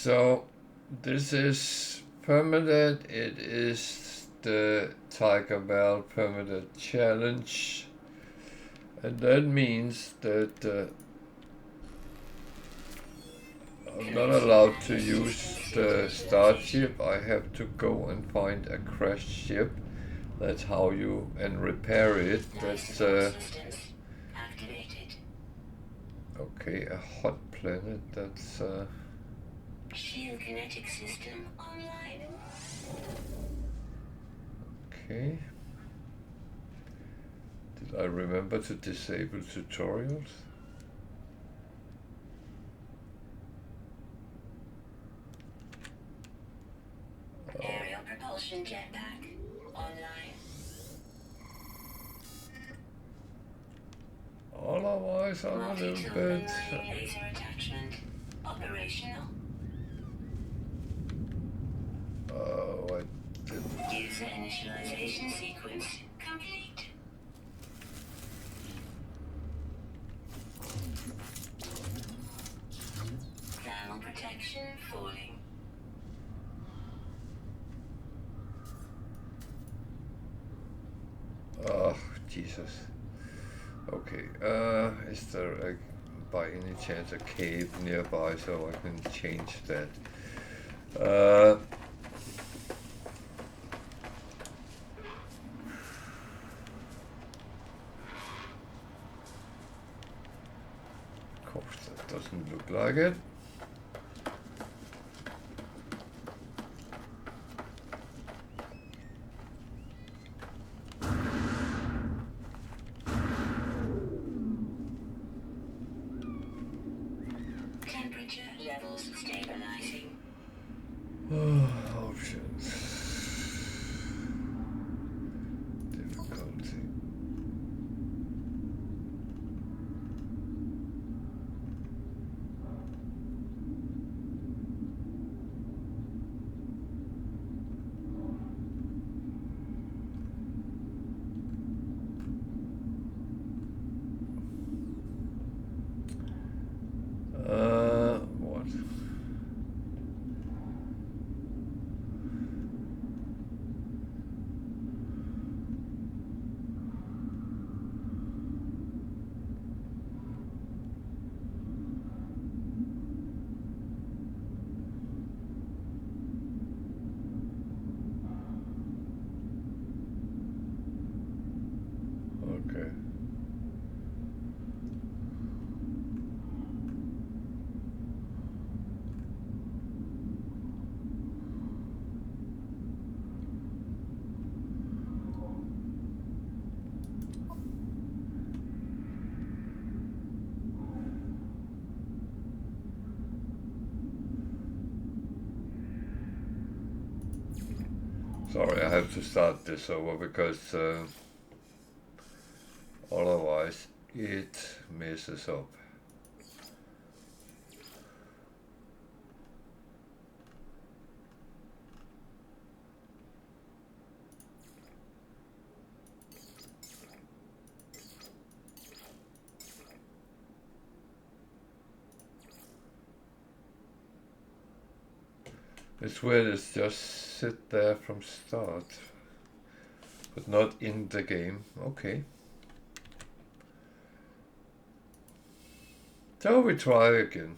So this is permanent. It is the Tiger-Val permanent challenge, and that means that I'm not allowed to use the starship. I have to go and find a crashed ship. That's how you and repair it. That's okay. A hot planet. That's Shield kinetic system online. okay. Did I remember to disable tutorials? Aerial propulsion jetpack online. Otherwise, I'm a little bit. Laser attachment operational. What did... User initialization sequence complete. Thermal protection falling. Oh, Jesus. Okay, is there by any chance a cave nearby so I can change that? Of course, that doesn't look like it. Options. Difficulty. What? Okay. Sorry, I have to start this over because otherwise it messes up. It's weird, it's just sit there from start, but not in the game. Okay. So we try again.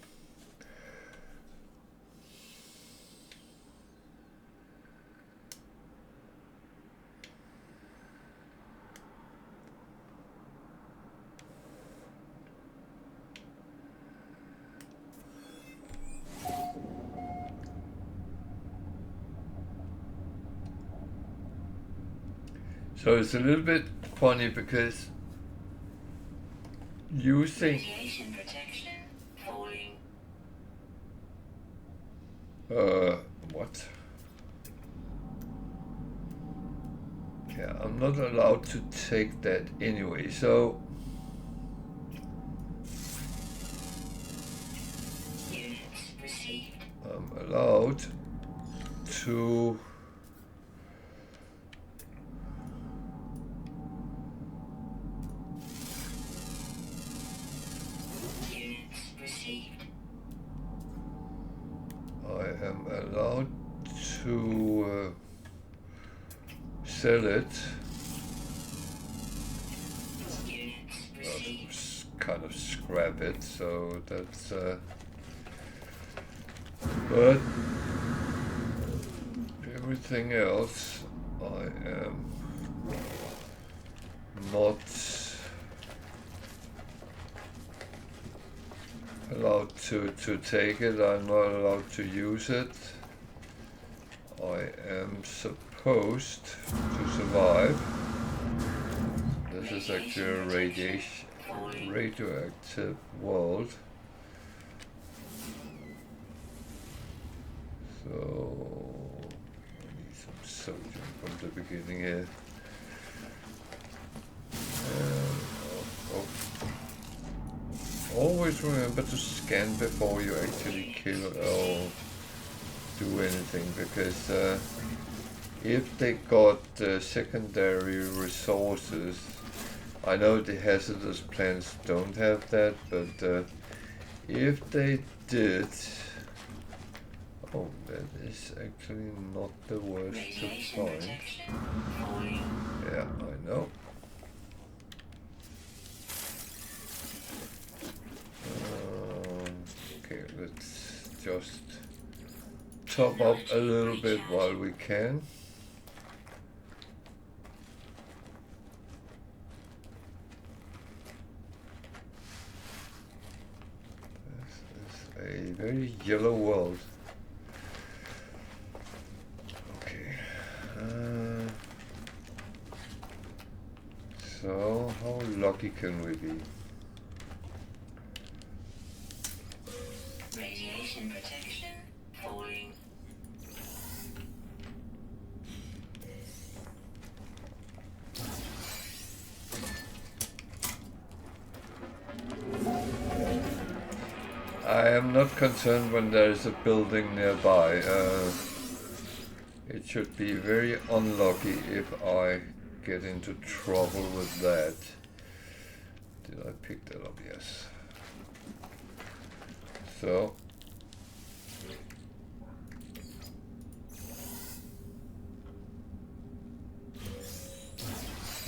So it's a little bit funny because using Radiation protection falling. what? Yeah, I'm not allowed to take that anyway, so Units received. I'm allowed to to sell it. Kind of scrap it, so that's but everything else I am not allowed to take it. I'm not allowed to use it. I am supposed to survive. This is actually a radioactive world. So I need some sodium from the beginning here. Always remember to scan before you actually kill or do anything, because if they got secondary resources, I know the hazardous plants don't have that, but if they did, oh, that is actually not the worst to find. Yeah, I know. Okay, let's just top up a little bit while we can. This is a very yellow world. Okay. So, how lucky can we be? Radiation protection falling. I am not concerned when there is a building nearby. It should be very unlucky if I get into trouble with that. Did I pick that up? Yes. So.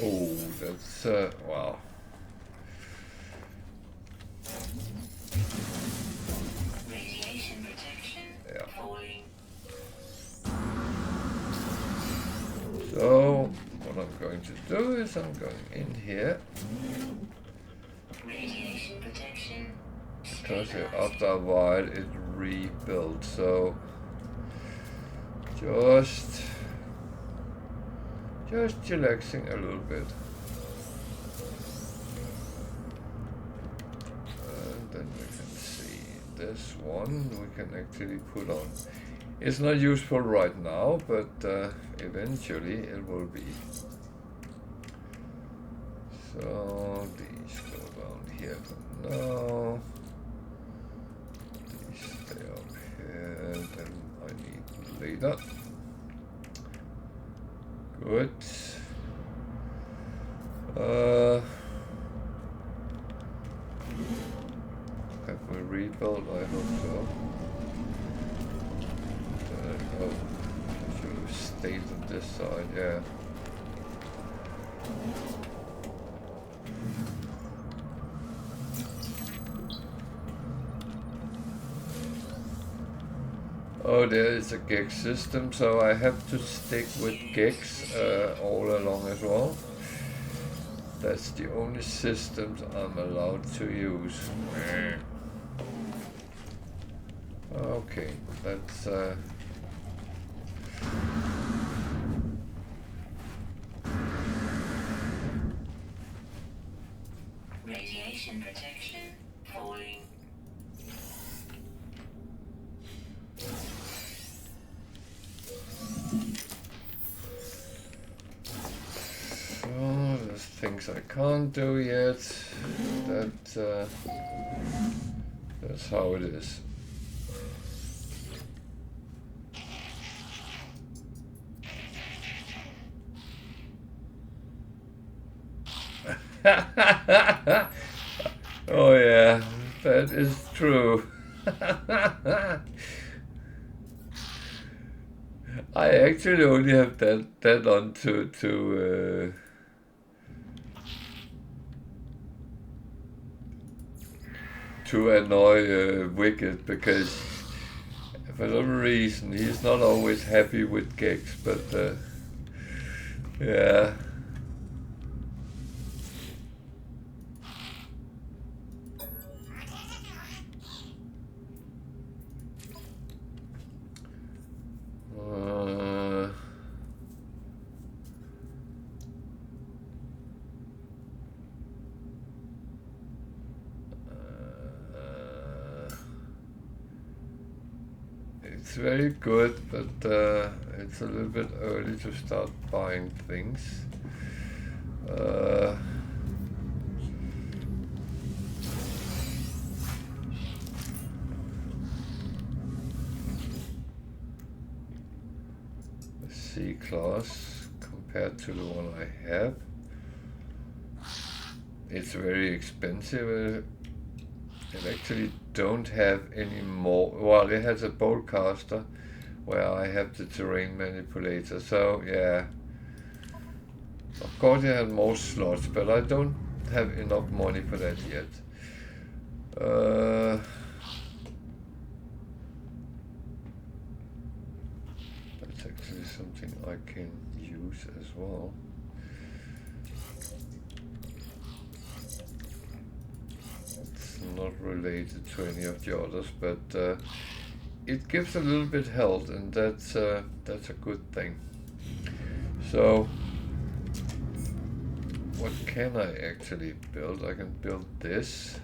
Oh, that's, wow. Radiation protection falling. So, what I'm going to do is I'm going in here. Radiation protection. Because after a while it rebuilds, so just chillaxing a little bit. And then we can see this one we can actually put on. It's not useful right now, but eventually it will be. So these go down here for now. Stay up here, then I need later. Good. Have we rebuilt? I hope so. Oh, I should have stayed on this side, yeah. Oh, there is a GEX system, so I have to stick with GEX all along as well. That's the only systems I'm allowed to use. Okay, that's Radiation protection falling. so there's things I can't do yet. That's how it is. Oh yeah, that is true. I actually only have that on to annoy Wicked, because for some reason he's not always happy with gigs, but yeah. It's very good, but it's a little bit early to start buying things. C-class compared to the one I have. It's very expensive. It actually don't have any more. Well, it has a bowcaster where I have the terrain manipulator. So yeah, of course it has more slots, but I don't have enough money for that yet. That's actually something I can use as well. It's not related to any of the others, but it gives a little bit health, and that's a good thing. So what can I actually build? I can build this.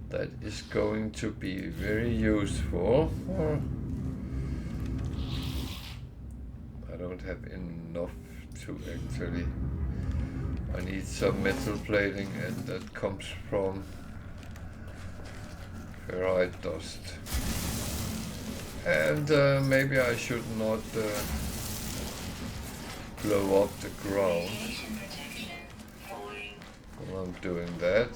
That is going to be very useful. I don't have enough to actually. I need some metal plating, and that comes from ferrite dust. And maybe I should not blow up the ground while I'm doing that.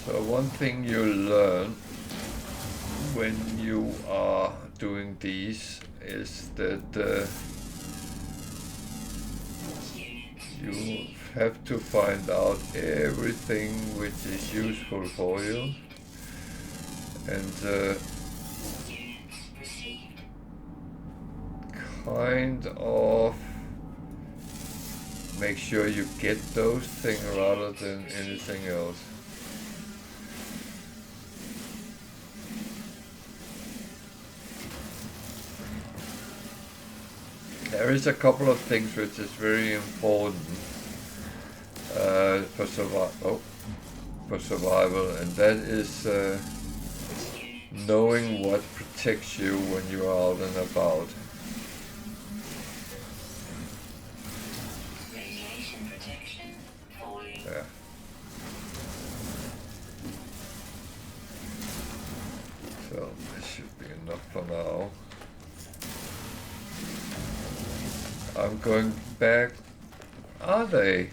So one thing you learn when you are doing these is that you have to find out everything which is useful for you, and kind of make sure you get those things rather than anything else. There is a couple of things which is very important for survival, and that is knowing what protects you when you're out and about. Radiation protection falling. Yeah. So this should be enough for now. I'm going back. Are they?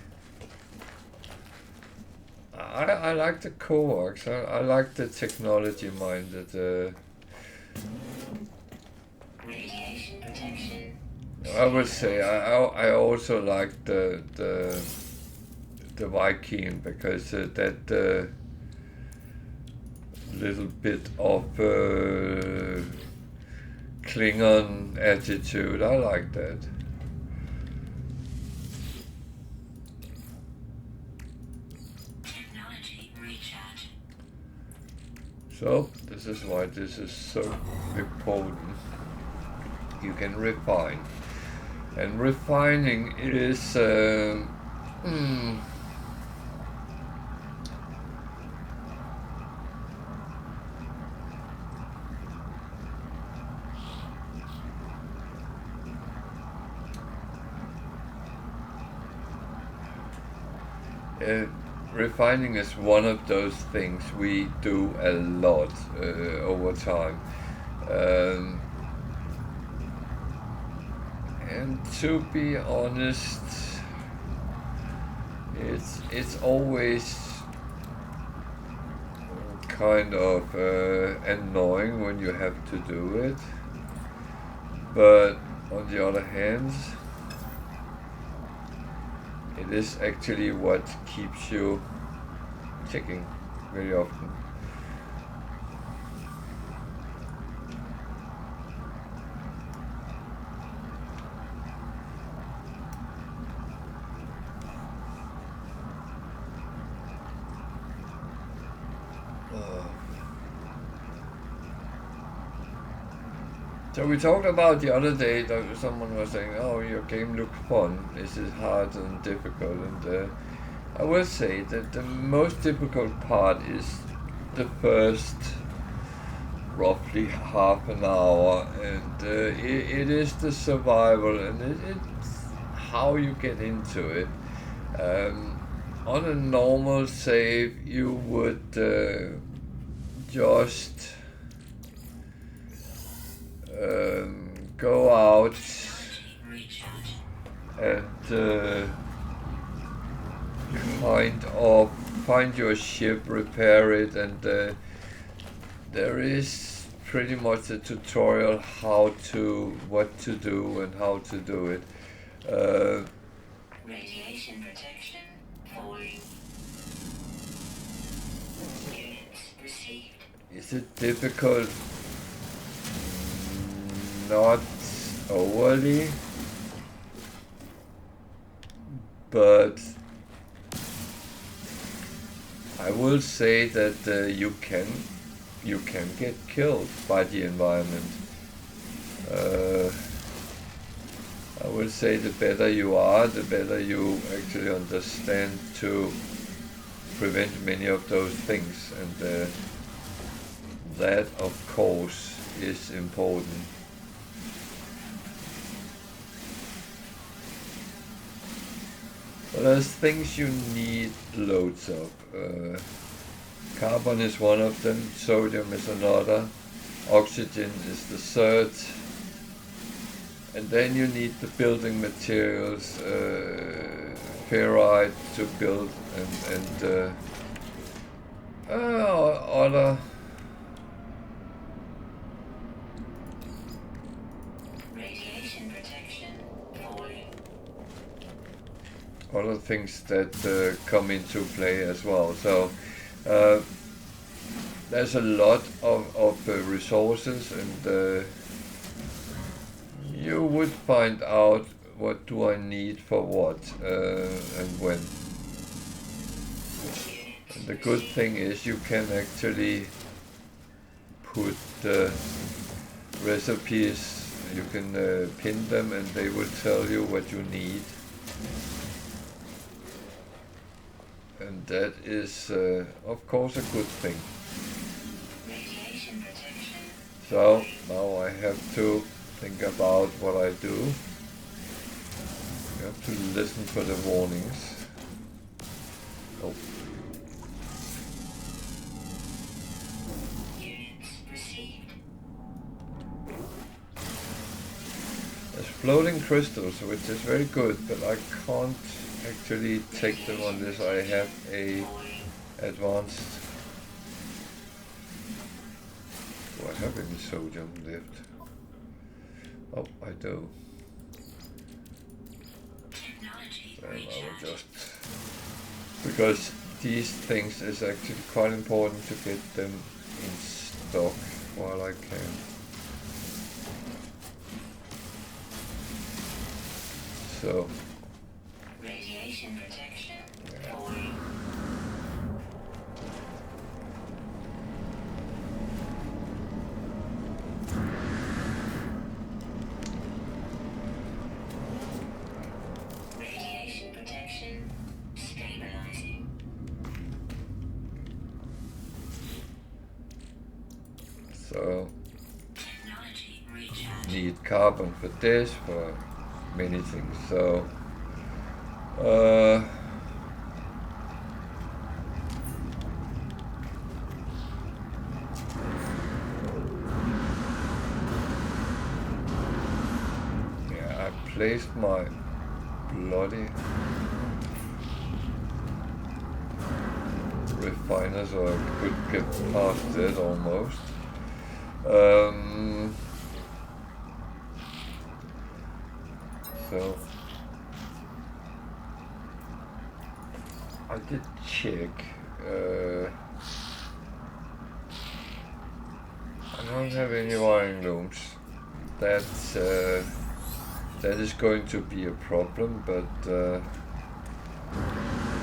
I like the coax. I like the technology-minded. Radiation protection. I would say I also like the Viking, because that little bit of Klingon attitude. I like that. So this is why this is so important. You can refine, and refining is refining is one of those things we do a lot over time. And to be honest, it's always kind of annoying when you have to do it, but on the other hand, it is actually what keeps you ticking very often. So we talked about the other day that someone was saying, oh, your game looks fun. Is it hard and difficult? And I will say that the most difficult part is the first roughly half an hour, and it is the survival, and it's how you get into it. On a normal save, you would just go out and kind of find your ship, repair it, and there is pretty much a tutorial what to do and how to do it. Radiation protection falling. Units received. Is it difficult? Not overly, but I will say that you can get killed by the environment. I will say the better you are, the better you actually understand to prevent many of those things, and that of course is important. But there's things you need loads of. Carbon is one of them, sodium is another, oxygen is the third, and then you need the building materials, ferrite to build, and other Radiation protection falling. other things that come into play as well. So there's a lot of resources, and you would find out what do I need for what and when. And the good thing is you can actually put recipes, you can pin them, and they will tell you what you need. And that is, of course, a good thing. Radiation protection. So now I have to think about what I do. You have to listen for the warnings. Oh. Units received. There's floating crystals, which is very good, but I can't actually take them unless I have a advanced. Do I have any sodium left? Oh, I do. Technology Then I will recharge. just, because these things is actually quite important to get them in stock while I can. So Radiation protection falling. Radiation protection stabilizing. so Technology recharge. need carbon for this, for many things. So yeah, I placed my bloody refiner, so I could get past it almost. So I did check. I don't have any wiring looms. That's that is going to be a problem, but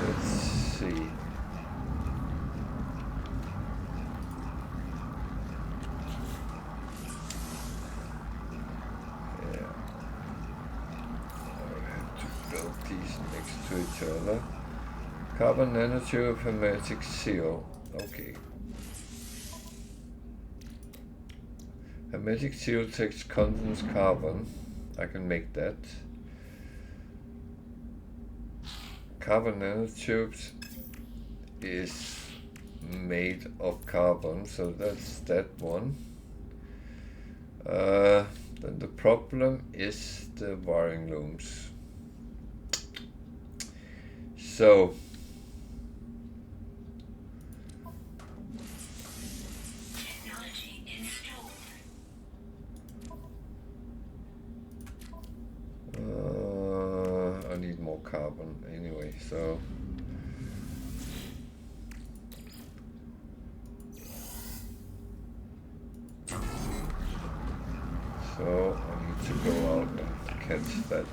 let's see. Yeah, I have to build these next to each other. Carbon nanotube hermetic seal. Okay. Hermetic seal text contains carbon. I can make that. Carbon nanotubes is made of carbon, so that's that one. Then the problem is the wiring looms. So Technology installed. I need more carbon anyway, so I need to go out and catch that.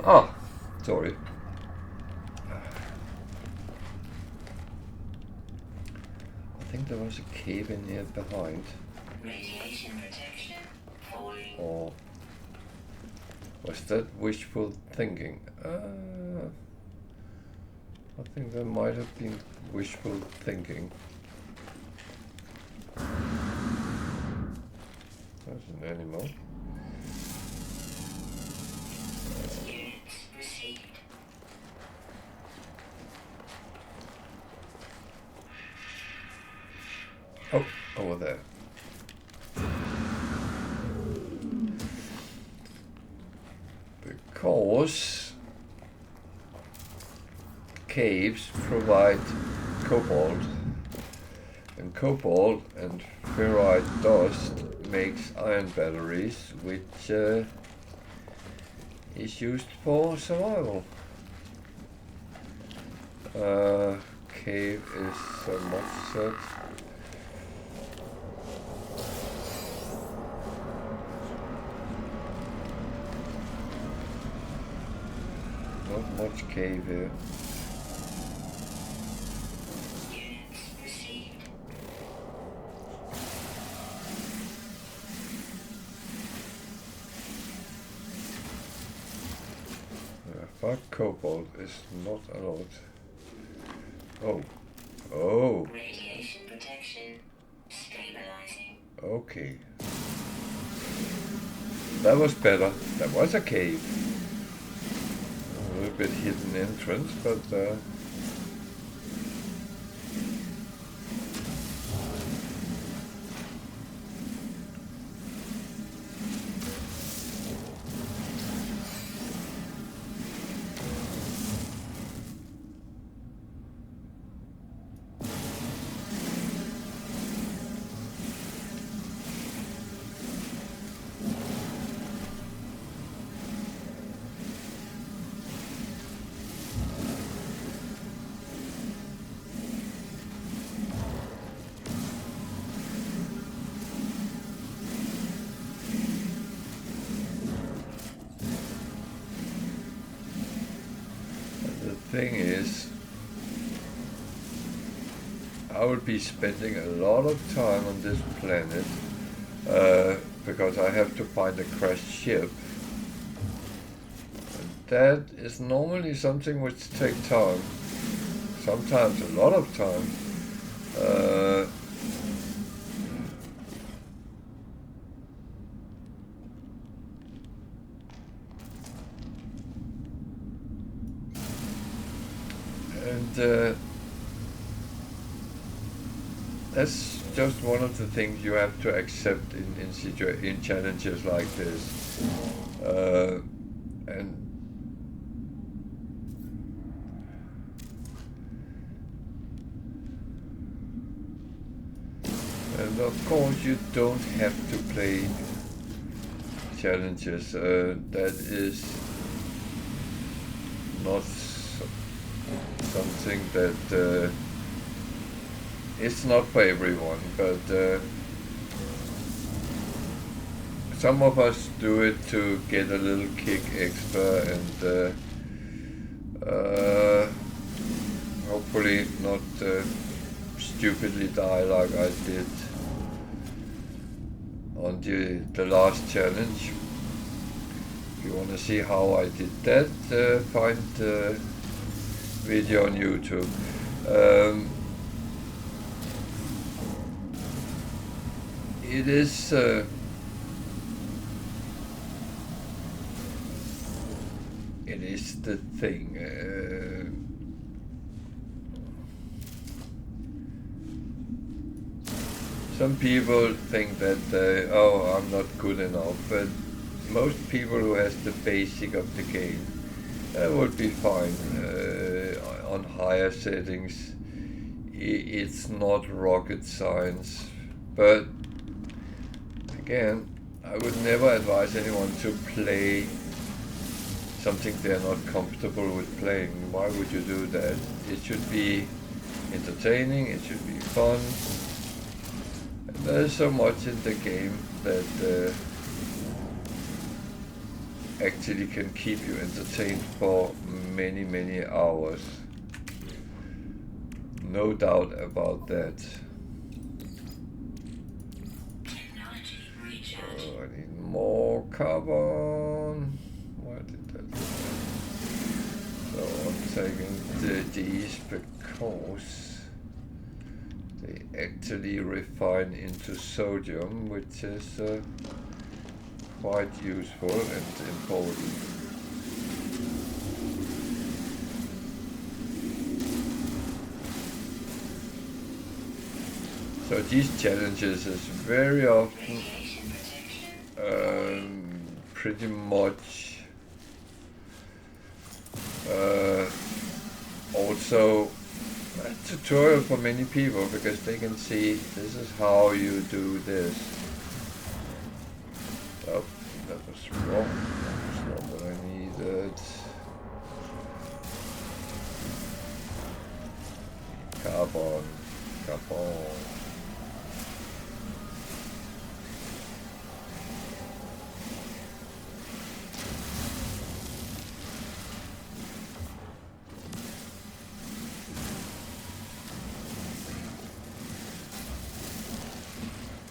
Ah, sorry. I think there was a cave in here behind. Radiation protection falling. Or was that wishful thinking? I think that might have been wishful thinking. That's an animal. Units received. Oh, over there. Because caves provide cobalt, and cobalt and ferrite dust makes iron batteries, which is used for survival. Cave is so much said. Not much cave here. Units received. But cobalt is not allowed. Oh. Oh. Radiation protection stabilizing. Okay. That was better. That was a cave. A little bit hidden entrance, but thing is, I will be spending a lot of time on this planet because I have to find a crashed ship. And that is normally something which takes time, sometimes a lot of time. And that's just one of the things you have to accept in challenges like this. And And of course you don't have to play challenges. That is not something that it's not for everyone, but some of us do it to get a little kick extra and hopefully not stupidly die like I did on the last challenge. If you want to see how I did that, find the video on YouTube. It is the thing. Some people think that oh, I'm not good enough, but most people who has the basic of the game would be fine on higher settings. It's not rocket science, but again, I would never advise anyone to play something they're not comfortable with playing. Why would you do that? It should be entertaining, it should be fun. And there's so much in the game that actually can keep you entertained for many, many hours. No doubt about that. Oh, I need more carbon. Why did that? So I'm taking these because they actually refine into sodium, which is quite useful and important. So these challenges is very often pretty much also a tutorial for many people, because they can see this is how you do this. Oh, that was wrong. That's not what I needed. Carbon.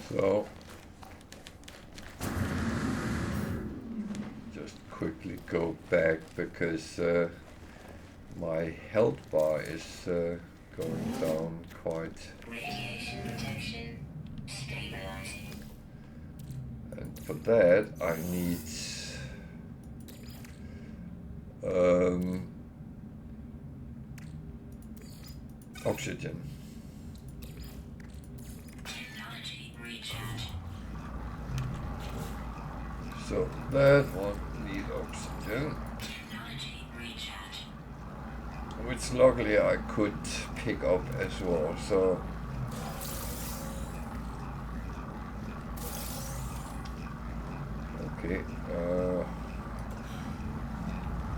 So, just quickly go back because my health bar is going down quite. Radiation protection stabilizing. And for that I need oxygen. So that one needs oxygen, which luckily I could pick up as well. So okay,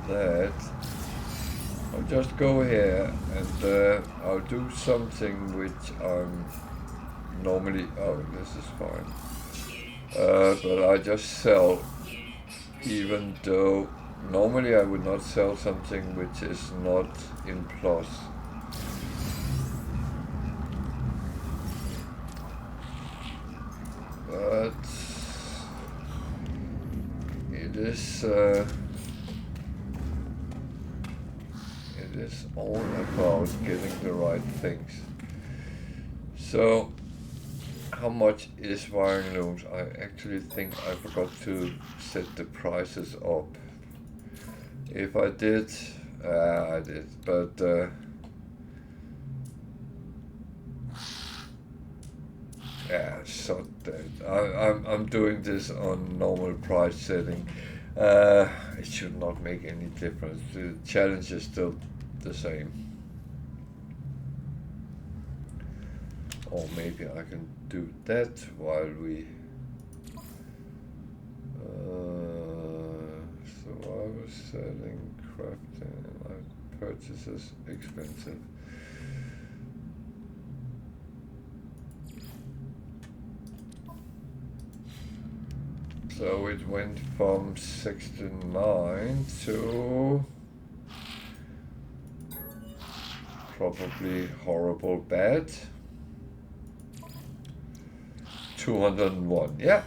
that I'll just go here and I'll do something which I'm normally. Oh, this is fine. But I just sell, even though normally I would not sell something which is not in plus. But it is all about getting the right things. So how much is wiring looms? I actually think I forgot to set the prices up. If I did, I did, but yeah, shut that. I'm doing this on normal price setting. It should not make any difference. The challenge is still the same. Or maybe I can do that while we. So I was selling crafting and I purchases expensive. So it went from 69 to probably horrible bad. 201, yeah.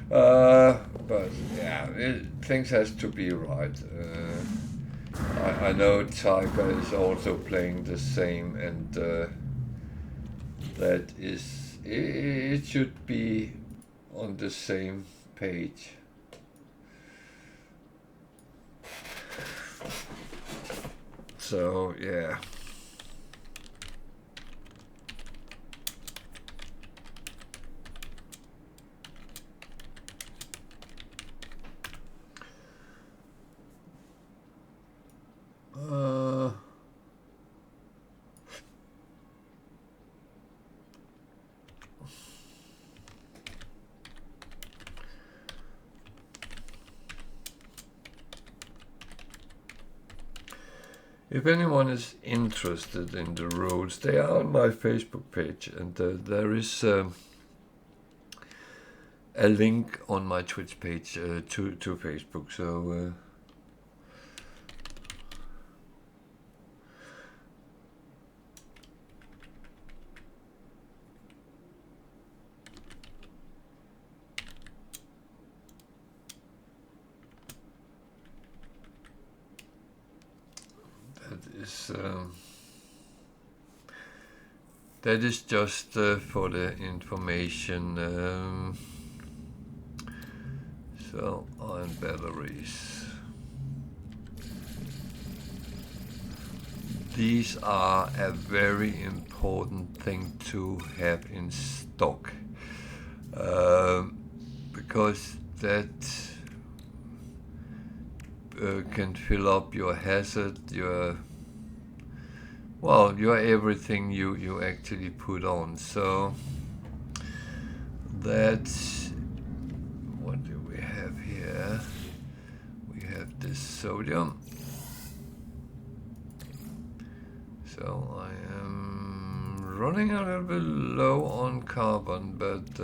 But yeah, things has to be right. I know Tiger is also playing the same, and that is, it should be on the same page. So yeah. If anyone is interested in the rules, they are on my Facebook page, and there is a link on my Twitch page to Facebook. So that is just for the information. So iron batteries. These are a very important thing to have in stock, because that can fill up your hazard, your everything you actually put on. So that's what do we have here? We have this sodium. So I am running a little bit low on carbon, but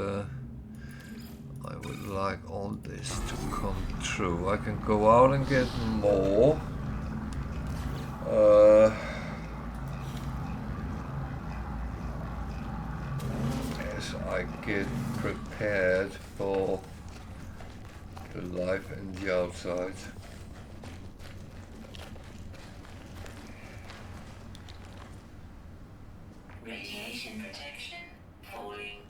I would like all this to come true. I can go out and get more. As I get prepared for the life in the outside. Radiation protection falling.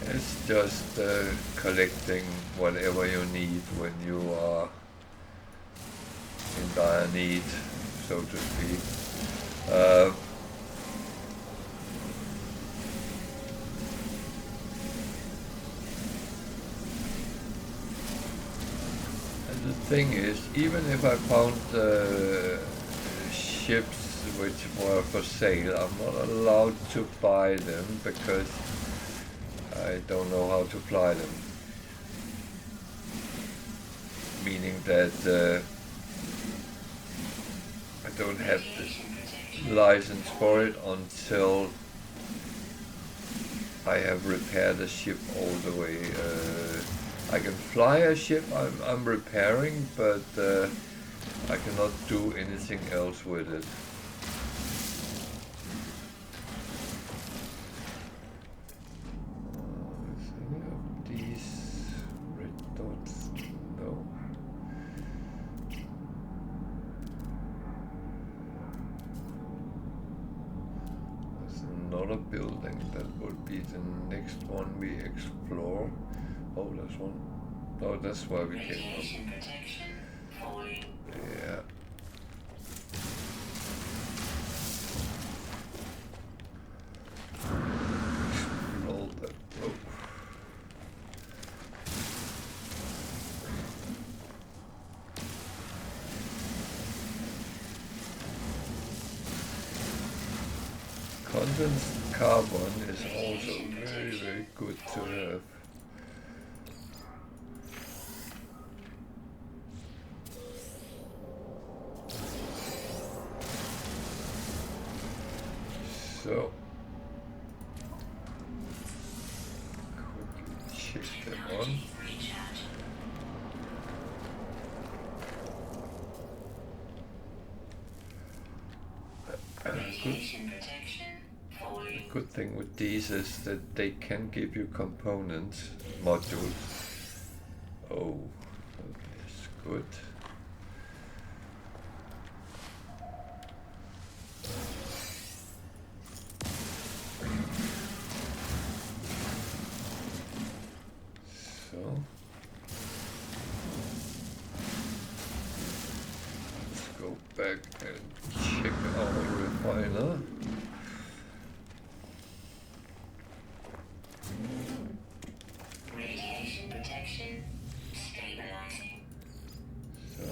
It's just collecting whatever you need when you are in dire need, so to speak. And the thing is, even if I found ships which were for sale, I'm not allowed to buy them because I don't know how to fly them. Meaning that I don't have the license for it until I have repaired the ship all the way. I can fly a ship I'm repairing, but I cannot do anything else with it. another building. That would be the next one we explore. Oh, there's one. Oh, that's where we came Radiation protection falling. from. Yeah. Explode that. Oh. Condensed carbon is also very, very good to have. So, quickly check them on. Radiation protection falling. The good thing with these is that they can give you components, modules. Oh, that's good. So, let's go back and check our refiner. Radiation protection stabilizing. So,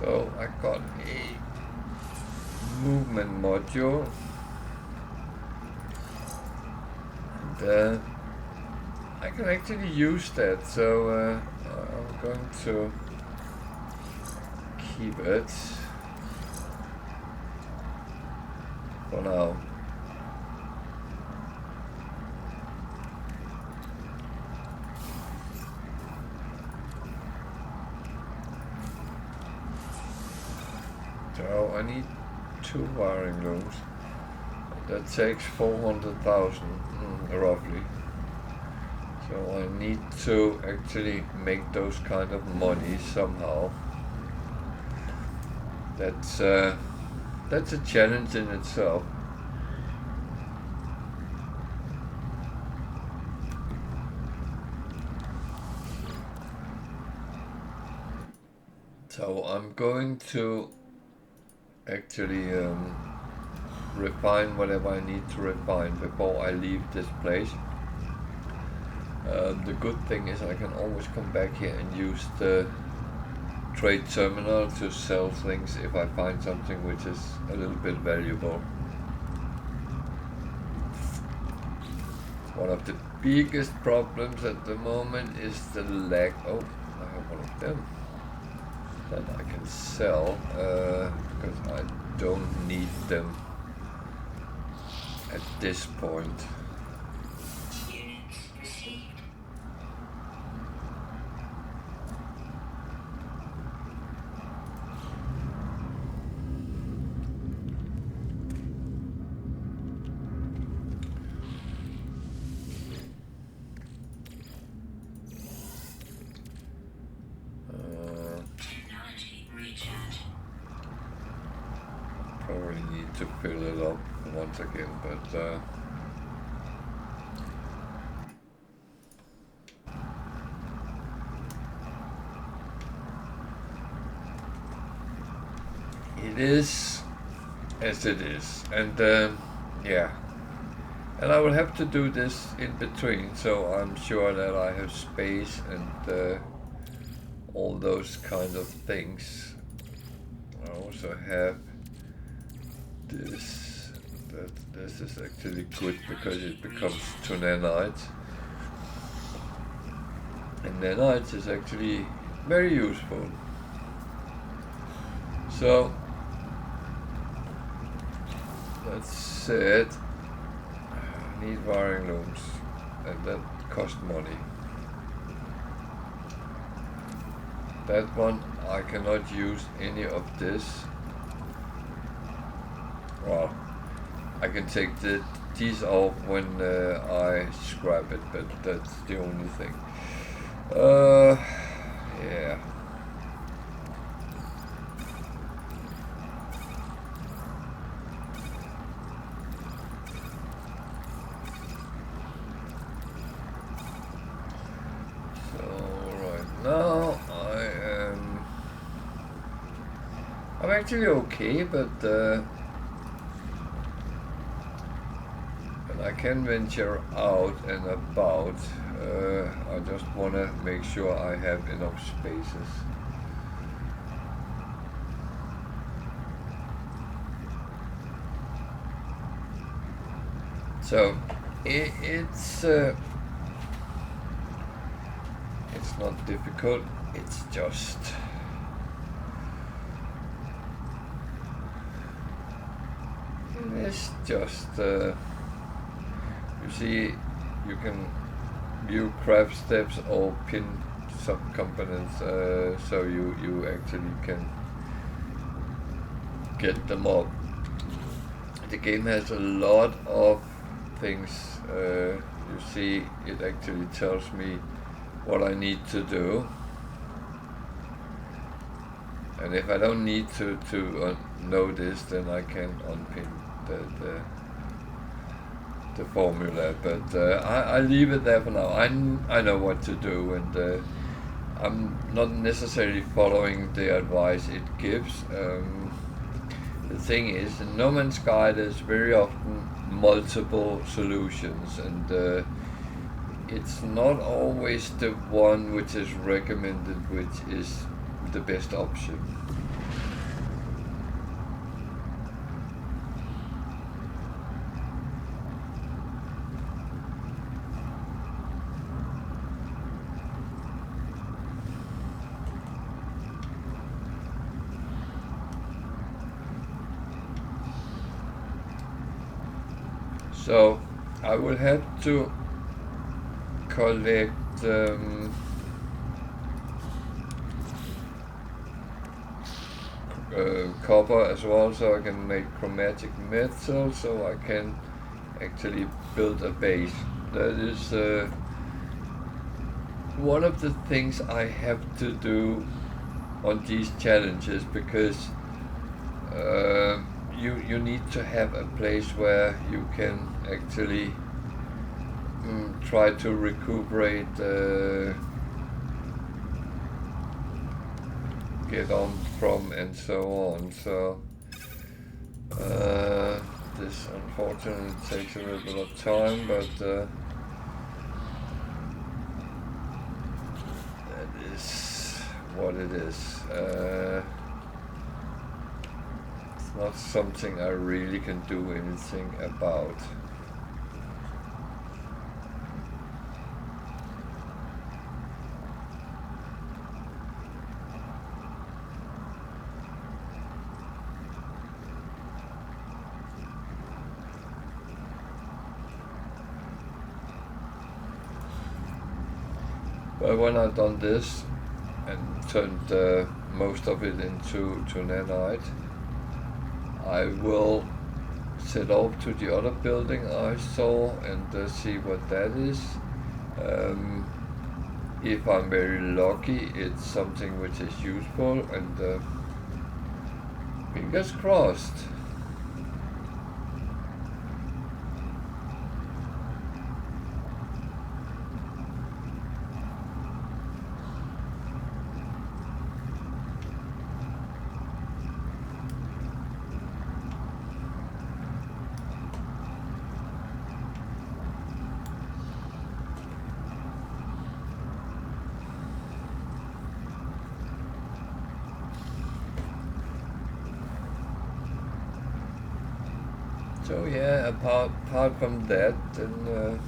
so I got a movement module. And I can actually use that, so I'm going to keep it for now. So I need 2 wiring looms. That takes 400,000 roughly. So I need to actually make those kind of money somehow. That's a challenge in itself. So I'm going to actually refine whatever I need to refine before I leave this place. The good thing is I can always come back here and use the trade terminal to sell things if I find something which is a little bit valuable. One of the biggest problems at the moment is the lack. Oh, I have one of them that I can sell because I don't need them at this point. Units received. Technology recharge. Probably need to fill it up once again, but it is as it is, and yeah, and I will have to do this in between, so I'm sure that I have space and all those kind of things. I also have this. This is actually good because it becomes 2 nanites, and nanites is actually very useful. So that's it. I need wiring looms, and that cost money. That one I cannot use any of this. Well, I can take these off when I scrap it, but that's the only thing. Yeah. So right now I'm actually okay, but when I can venture out and about, I just wanna make sure I have enough spaces. So it's not difficult. It's just you see, you can view craft steps or pin sub-components, so you actually can get them up. The game has a lot of things. You see, it actually tells me what I need to do, and if I don't need to know this, then I can unpin the formula. But I leave it there for now. I know what to do, and I'm not necessarily following the advice it gives. The thing is, in No Man's Sky there's very often multiple solutions, and it's not always the one which is recommended which is the best option. So I will have to collect copper as well, so I can make chromatic metal, so I can actually build a base. That is one of the things I have to do on these challenges, because you need to have a place where you can actually try to recuperate, get on from, and so on. So this unfortunately takes a little bit of time, but that is what it is. It's not something I really can do anything about. But when I've done this and turned most of it into nanite, I will set off to the other building I saw and see what that is. If I'm very lucky, it's something which is useful, and fingers crossed. So yeah, apart from that, then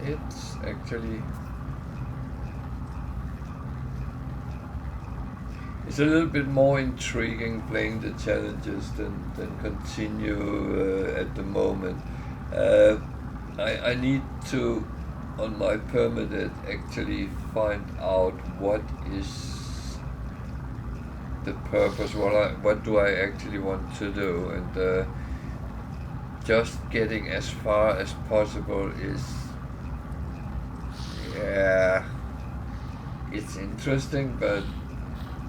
it's actually it's a little bit more intriguing playing the challenges than continue at the moment. I need to, on my permanent, actually find out what is the purpose, what do I actually want to do, and just getting as far as possible is, yeah, it's interesting, but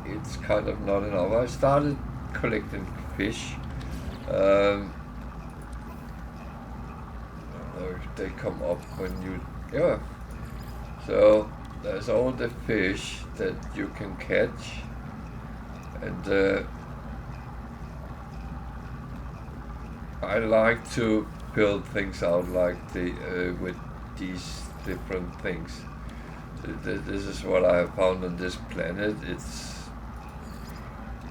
it's kind of not enough. I started collecting fish. I don't know if they come up when you, yeah. So there's all the fish that you can catch, and I like to build things out like with these different things. This is what I have found on this planet.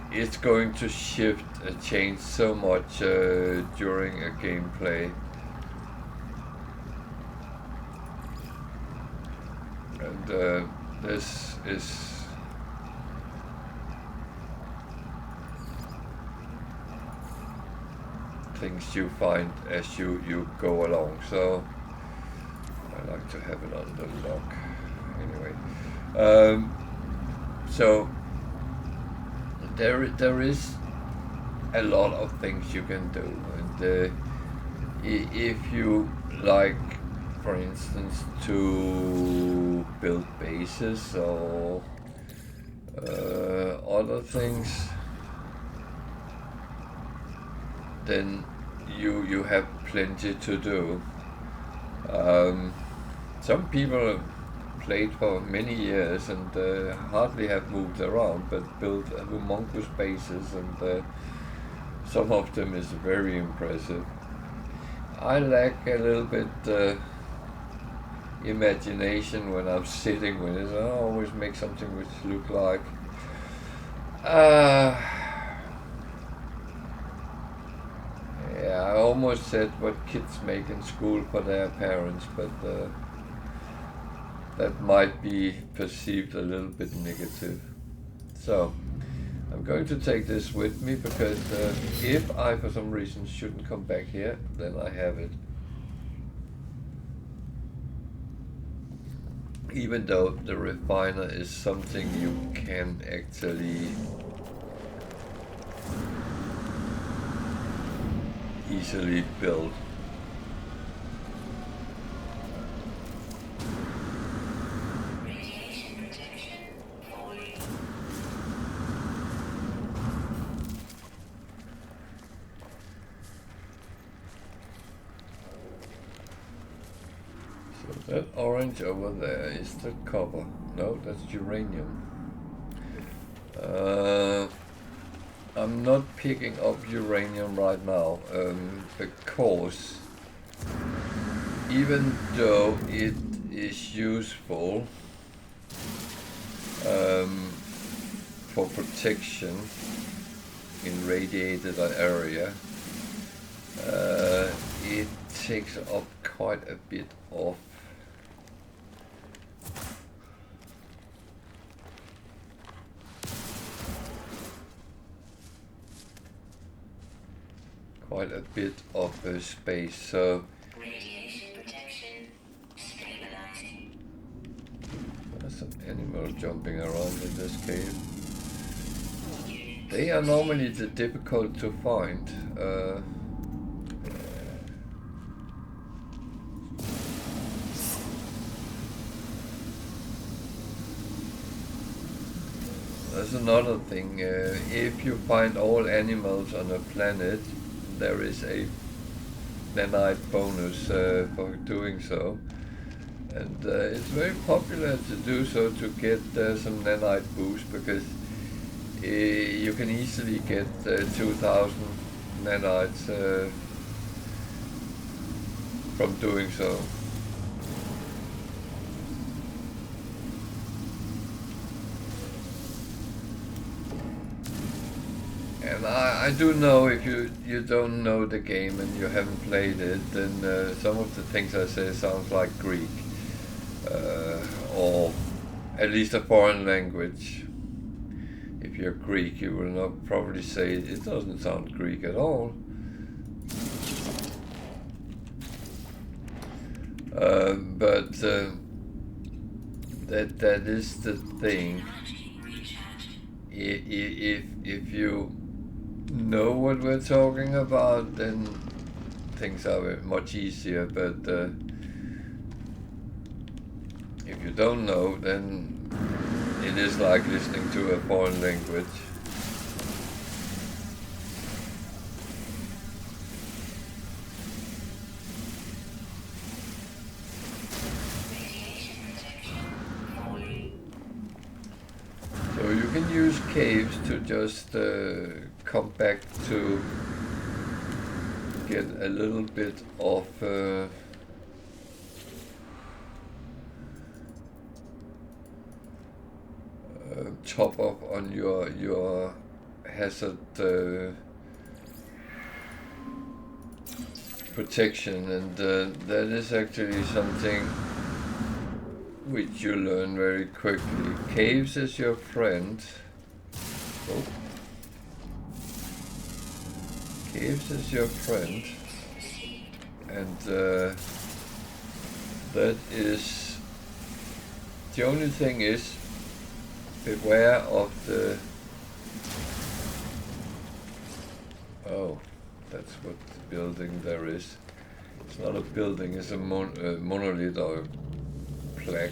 It's going to shift and change so much during a gameplay. And this is things you find as you go along. So I like to have it on the lock. Anyway, so there is a lot of things you can do, and if you like, for instance, to build bases or other things, then you have plenty to do. Some people played for many years and hardly have moved around, but built humongous bases, and some of them is very impressive. I lack a little bit imagination when I'm sitting with it. I always make something which look like yeah, I almost said what kids make in school for their parents, but that might be perceived a little bit negative. So I'm going to take this with me, because if I for some reason shouldn't come back here, then I have it. Even though the refiner is something you can actually easily build. That orange over there is the copper. No, that's uranium. I'm not picking up uranium right now, because even though it is useful for protection in radiated area, it takes up quite a bit of space. So Radiation protection stabilizing. there's an animal jumping around in this cave. They are normally difficult to find. There's another thing. If you find all animals on a planet, there is a nanite bonus for doing so, and it's very popular to do so to get some nanite boost, because you can easily get 2,000 nanites from doing so. And I do know, if you don't know the game and you haven't played it, then some of the things I say sounds like Greek, or at least a foreign language. If you're Greek, you will not probably say it doesn't sound Greek at all. But that is the thing. If you know what we're talking about, then things are much easier, but if you don't know, then It is like listening to a foreign language. So you can use caves to just come back to get a little bit of top up on your hazard protection, and that is actually something which you learn very quickly. Caves is your friend. Oh. Caves is your friend, and that is the only thing is beware of the. Oh, that's what building there is. It's not a building, it's a monolith or plaque.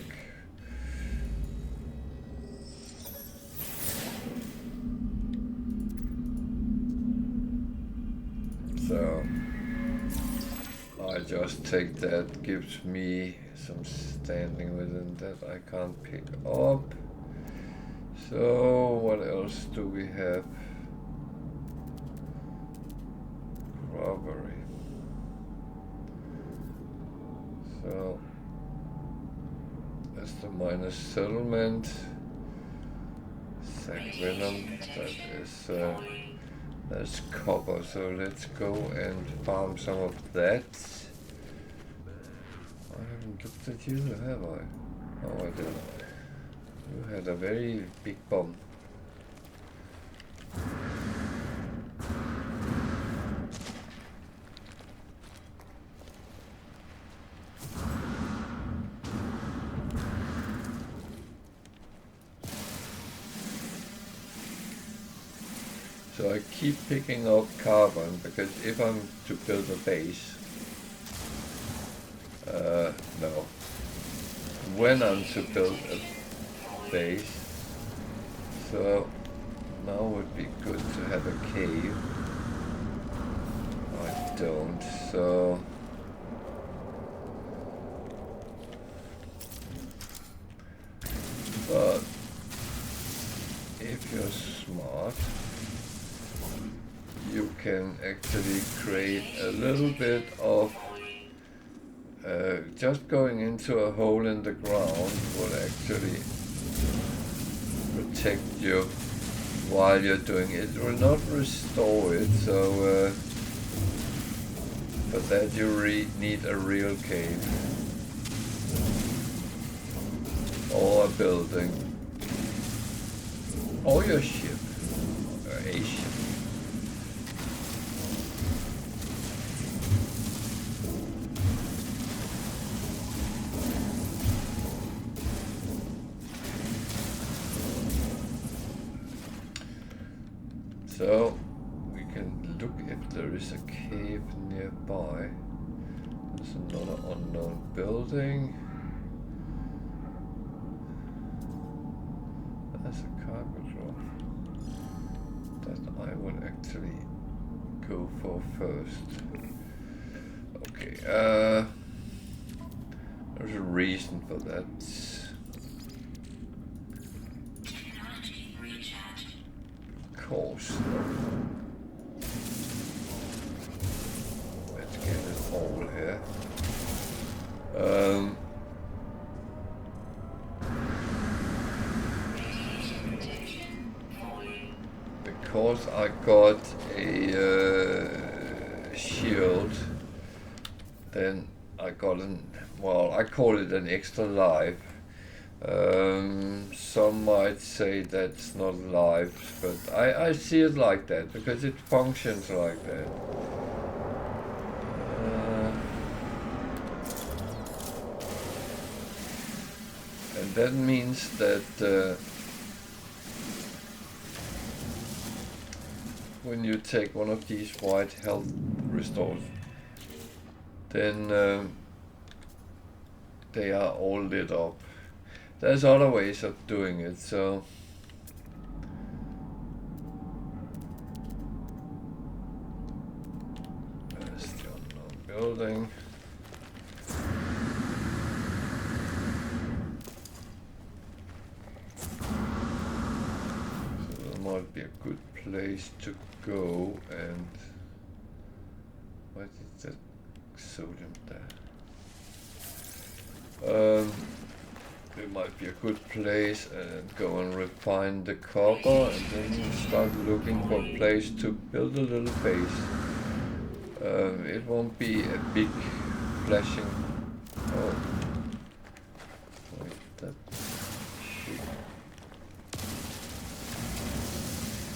So I just take that, gives me some standing within that I can't pick up. So what else do we have? Robbery. So that's the minus settlement. Sack venom, that is that's copper, so let's go and farm some of that. I haven't looked at you, have I? Oh, I didn't. You had a very big bomb. So I keep picking up carbon because if I'm to build a base, no, when I'm to build a base, so now would be good to have a cave. I don't, so but if you're smart, you can actually create a little bit of just going into a hole in the ground will actually protect you while you're doing it. It will not restore it, so for that you need a real cave or a building or your ship, or a ship. So we can look if there is a cave nearby. There's another unknown building. That's a cargo drop that I would actually go for first. Okay, there's a reason for that. Course. Let's get it all here. Because I got a shield, then I got I call it an extra life. Some might say that's not life, but I see it like that because it functions like that. And that means that when you take one of these white health restores, then they are all lit up. there's other ways of doing it. So there's the unknown building. So there might be a good place to go. And why did that sodium there? It might be a good place and go and refine the copper and then start looking for a place to build a little base. It won't be a big flashing. Oh, wait, that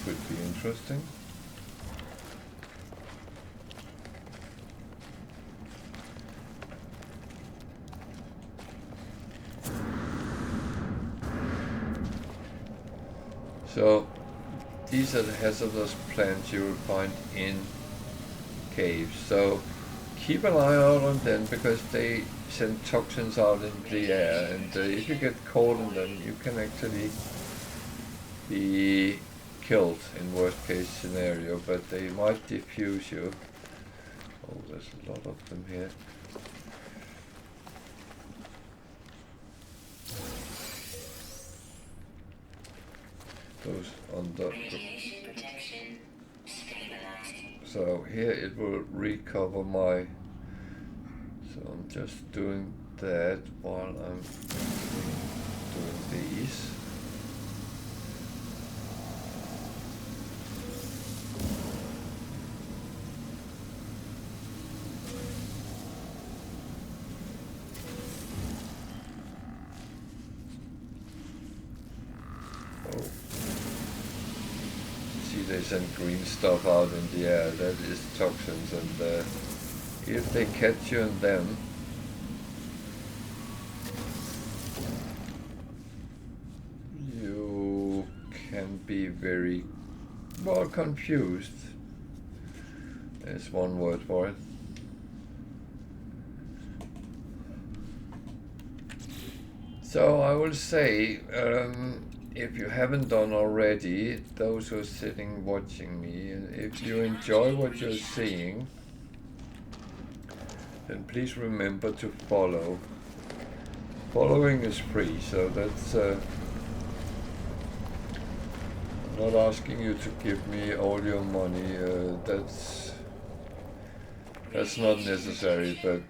could be interesting. So these are the hazardous plants you will find in caves. So keep an eye out on them because they send toxins out in the air, and if you get caught in them, you can actually be killed in worst case scenario, but they might diffuse you. Oh, there's a lot of them here. Those on the so here it will recover my, so I'm just doing that while I'm doing these. They send green stuff out in the air. That is toxins, and if they catch you in them, you can be very well confused. There's one word for it. So I will say, if you haven't done already, those who are sitting watching me, if you enjoy what you're seeing, then please remember to follow. Following is free, so that's I'm not asking you to give me all your money. That's not necessary, but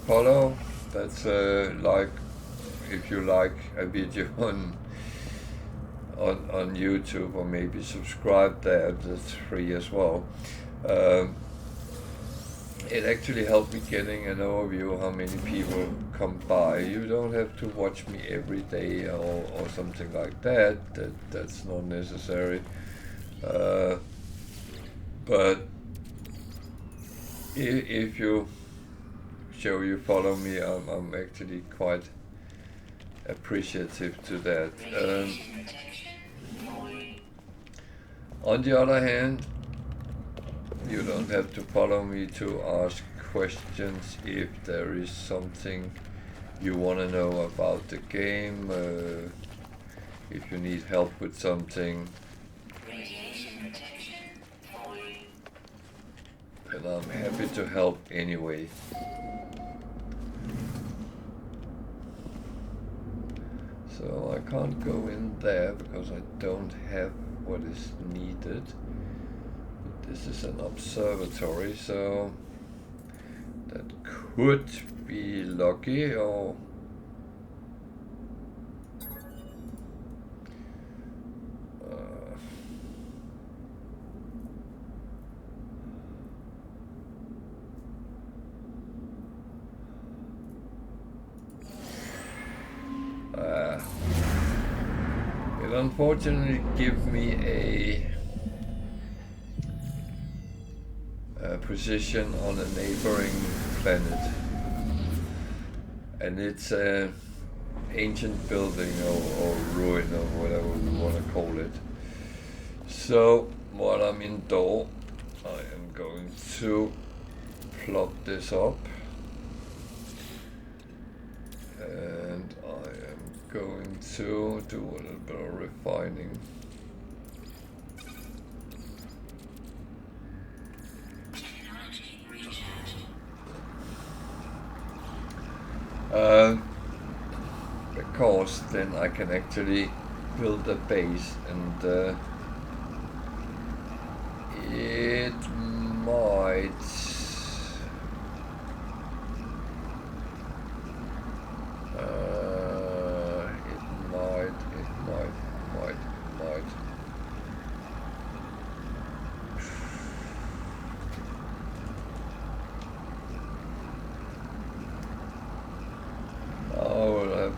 follow. That's like if you like a video on YouTube, or maybe subscribe there. That's free as well. It actually helped me getting an overview of how many people come by. You don't have to watch me every day or something like that. That's not necessary. But if you show you follow me, I'm actually quite appreciative to that. On the other hand, you don't have to follow me to ask questions if there is something you want to know about the game, if you need help with something, and I'm happy to help anyway. So I can't go in there because I don't have what is needed. This is an observatory, so that could be lucky, or it unfortunately give me a position on a neighboring planet, and it's an ancient building or ruin or whatever you want to call it. So while I'm indoor, I am going to plot this up, and I am going to do a little bit of refining. Because then I can actually build a base, and it might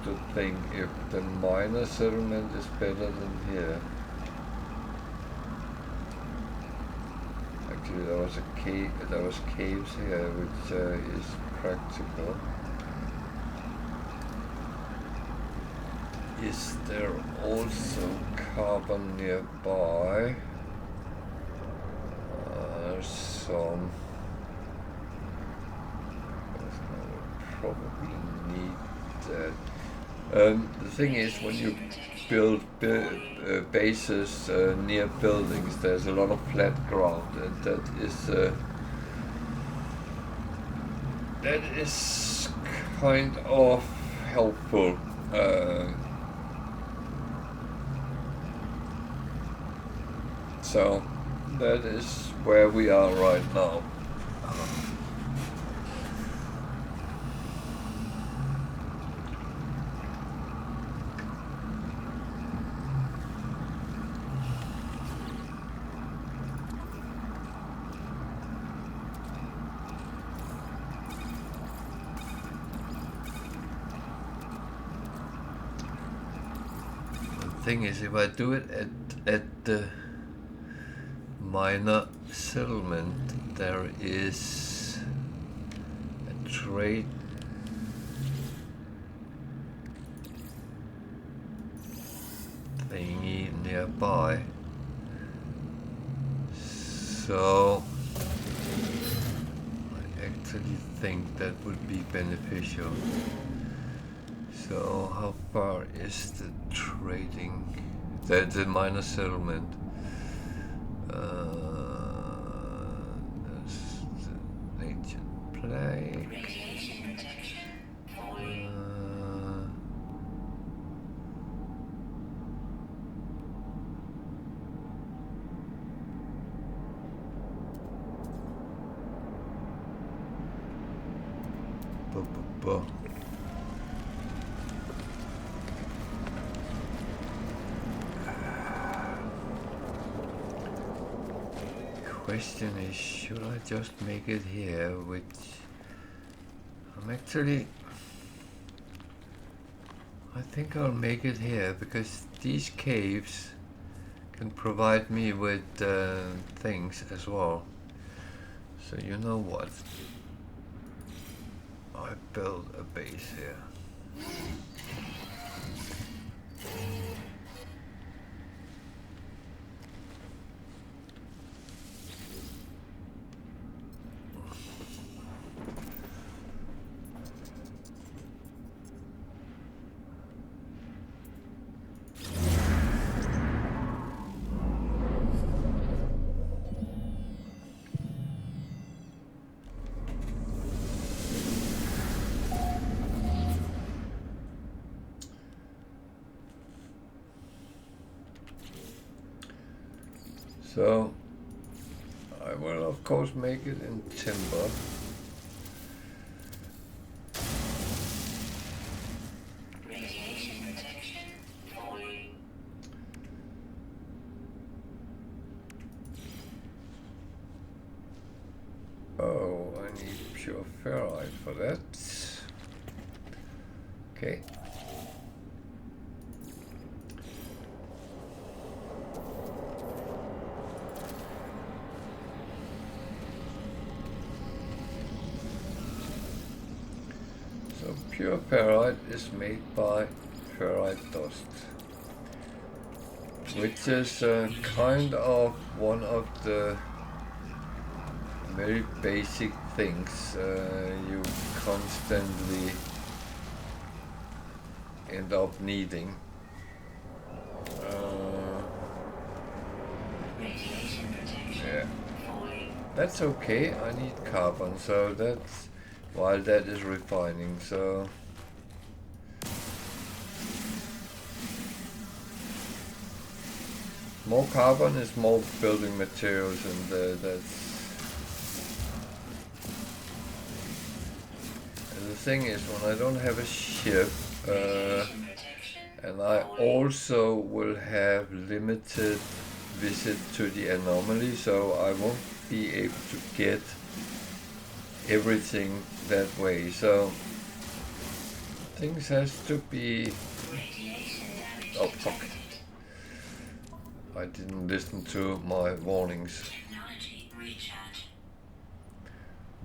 to think if the minor settlement is better than here. Actually, there was a cave. There was caves here, which is practical. Is there also carbon nearby? Some. I will probably need that. The thing is, when you build bases near buildings, there's a lot of flat ground, and that is kind of helpful. So that is where we are right now. Thing is, if I do it at the minor settlement, there is a trade thingy nearby, so I actually think that would be beneficial. So how far is the trading, the minor settlement? There's the ancient plague. Radiation protection falling. Question is, should I just make it here, which I think I'll make it here, because these caves can provide me with things as well. So you know what? I build a base here. So I will of course make it in timber. Radiation protection falling. Oh, I need pure ferrite for that. Okay. Pure ferrite is made by ferrite dust, which is kind of one of the very basic things you constantly end up needing. Radiation protection. Yeah, Falling. that's okay. I need carbon, so that's while that is refining. So more carbon is more building materials, and that's. And the thing is, when I don't have a ship, Radiation protection. and I also will have limited visit to the anomaly, so I won't be able to get everything that way. So things has to be. Radiation damage Oh fuck! detected. I didn't listen to my warnings. Technology recharge.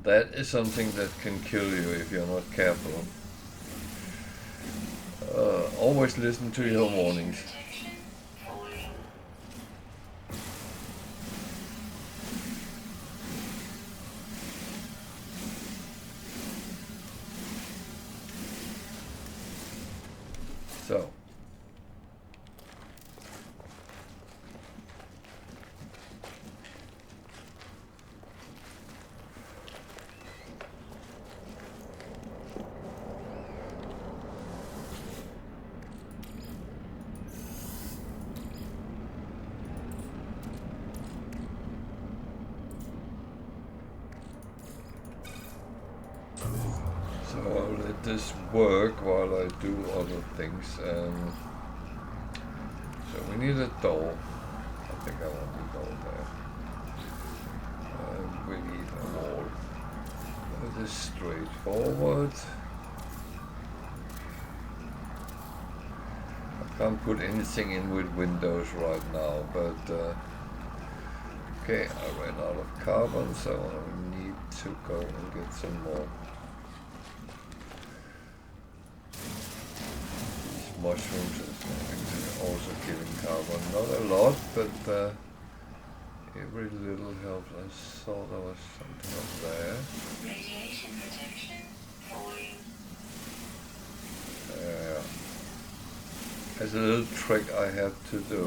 That is something that can kill you if you're not careful. Always listen to your warnings. Protection. Falling. So. So I'll let this work while I do other things. So we need a door. I think I want a door there. And we need a wall. That is straightforward. I can't put anything in with windows right now, but okay, I ran out of carbon, so I need to go and get some more. Mushrooms is actually also giving carbon. Not a lot, but every little helps. I saw there was something up there. Radiation protection. Falling. There's a little trick I have to do.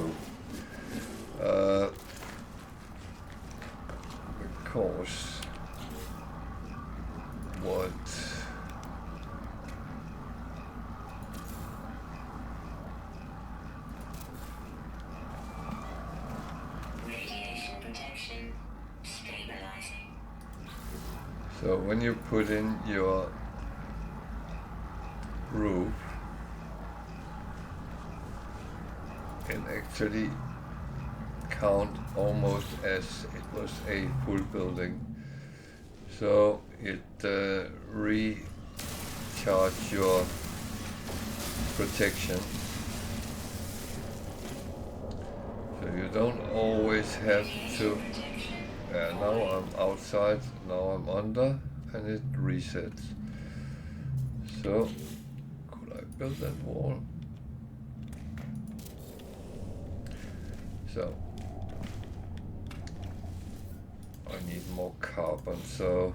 Because what Radiation protection. Stabilizing. so when you put in your roof, it actually count almost as it was a full building. So it recharge your protection. So you don't always have to. Now I'm outside, now I'm under, and it resets. So could I build that wall? So I need more carbon. So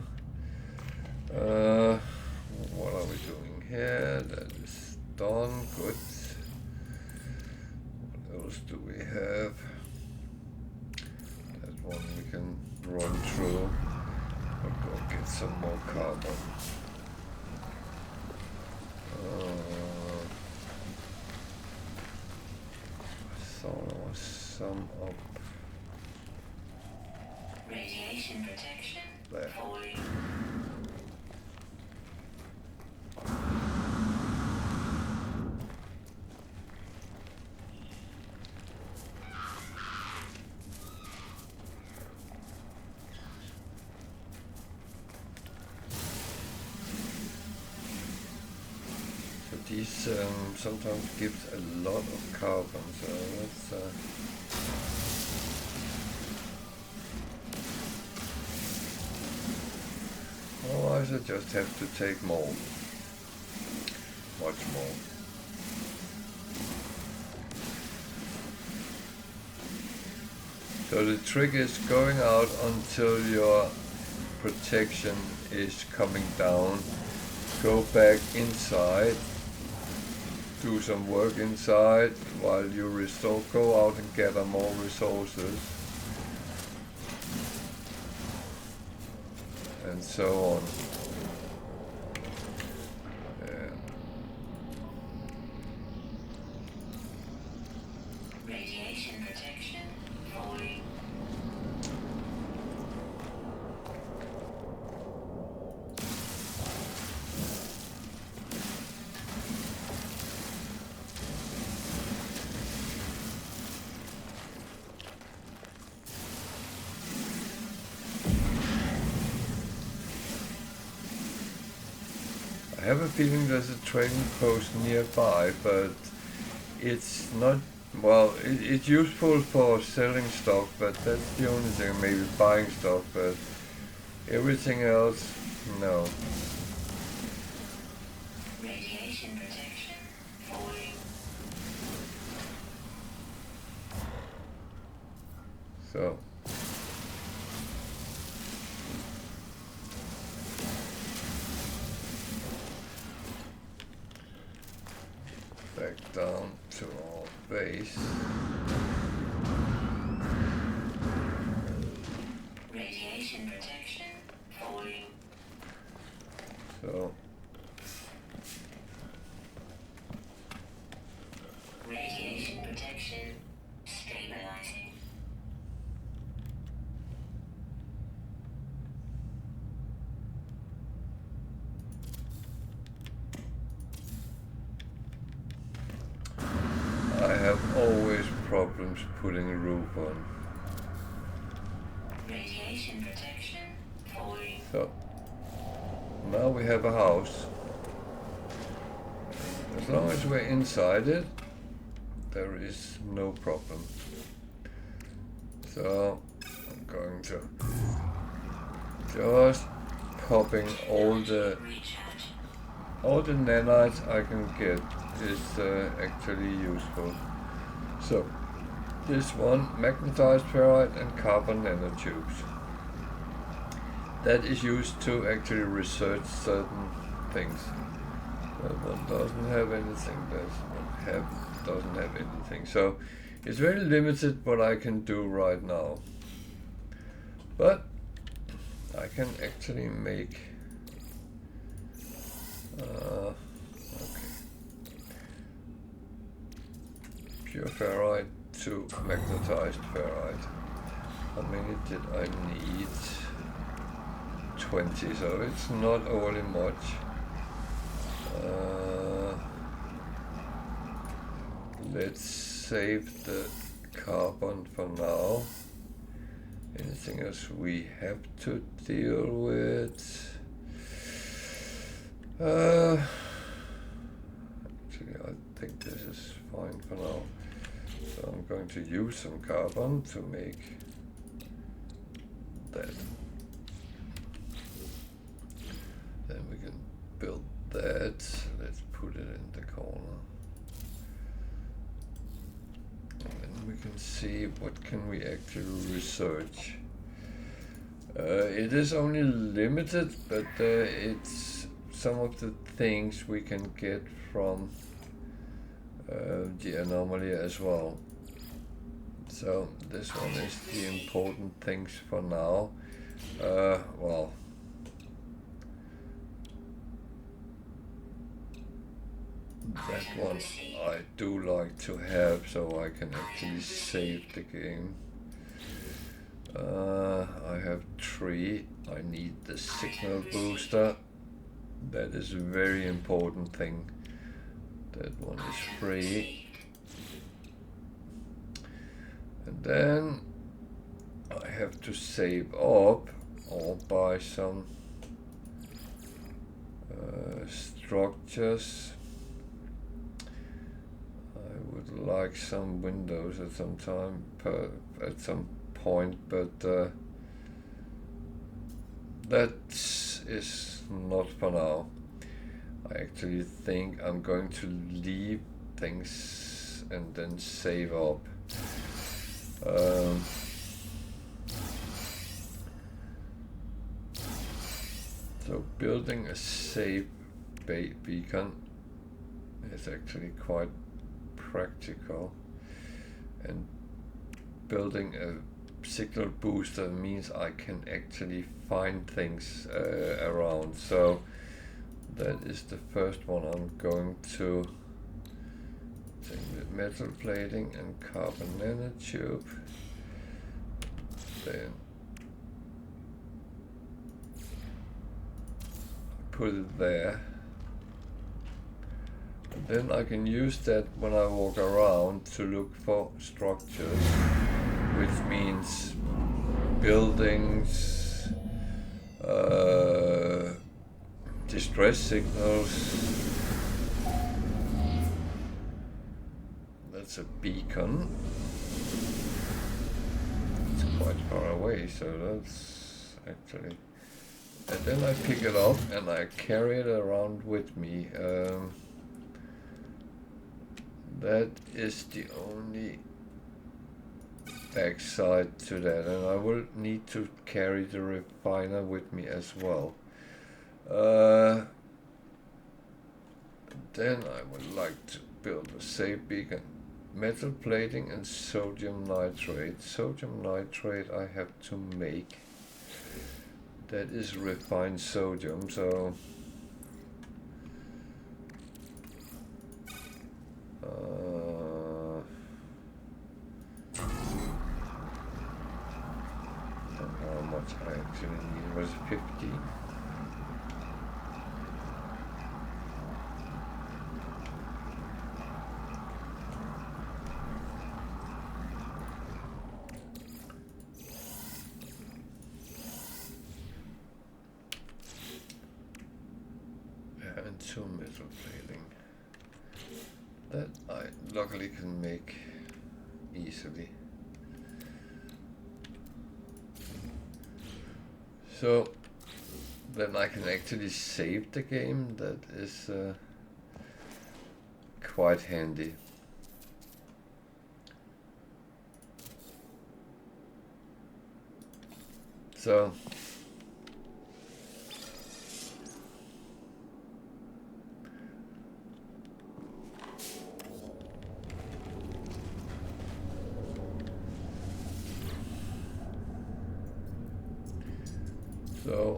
what are we doing here? That is done. Good. What else do we have? That one we can run through. I'll go get some more carbon. I thought there was some up Radiation protection. there. Falling. So these sometimes gives a lot of carbon, so that's otherwise I just have to take more. Much more. So the trick is going out until your protection is coming down, go back inside, do some work inside while you restore, go out and gather more resources, and so on. Yeah. Radiation protection falling. I have a feeling there's a trading post nearby, but it's not, well, it's useful for selling stuff, but that's the only thing, maybe buying stuff, but everything else, no. Radiation protection falling. So. Back down to our base. Radiation protection falling. So. Radiation protection stabilizing. I have always problems putting a roof on. Radiation protection falling. So. Now we have a house. As long as we're inside it, there is no problem. So I'm going to just popping all the nanites I can get is actually useful. So this one, magnetized ferrite and carbon nanotubes. That is used to actually research certain things. That one doesn't have anything, doesn't have anything. So it's very limited what I can do right now. But I can actually make okay. Pure ferrite to magnetized ferrite. How many did I need? 20, so it's not overly much. Let's save the carbon for now. Anything else we have to deal with? Actually, I think this is fine for now. So I'm going to use some carbon to make that. Then we can build that. Let's put it in the corner. And then we can see what can we actually research. It is only limited, but it's some of the things we can get from the anomaly as well. So this one is the important things for now. Well, that one I do like to have, so I can actually save the game. I have 3. I need the signal booster. That is a very important thing. That one is free. And then I have to save up or buy some structures. I would like some windows at some time, at some point, but that is not for now. I actually think I'm going to leave things and then save up. So building a safe beacon is actually quite practical, and building a signal booster means I can actually find things around. So that is the first one. I'm going to take the metal plating and carbon nanotube, then put it there. And then I can use that when I walk around to look for structures, which means buildings, distress signals. That's a beacon. It's quite far away, so that's actually... And then I pick it up and I carry it around with me. That is the only backside to that, and I will need to carry the refiner with me as well. Then I would like to build a safe beacon. Metal plating and sodium nitrate. Sodium nitrate I have to make. That is refined sodium, so how much I actually need was 50. And 2 metal plating. That I luckily can make easily. So then I can actually save the game. That is quite handy. So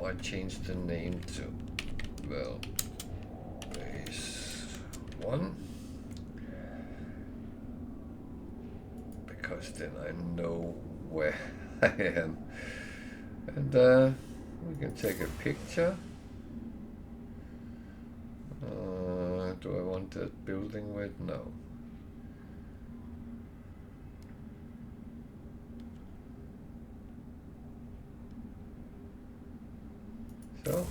I changed the name to, well, base 1, because then I know where I am. And we can take a picture. Do I want that building with? No. So,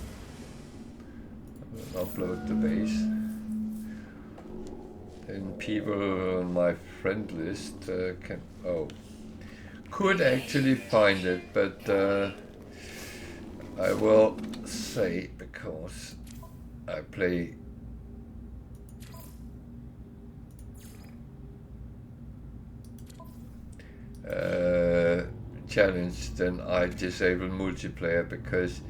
I will upload the base. Then people on my friend list could actually find it, but I will say, because I play challenge, then I disable multiplayer, because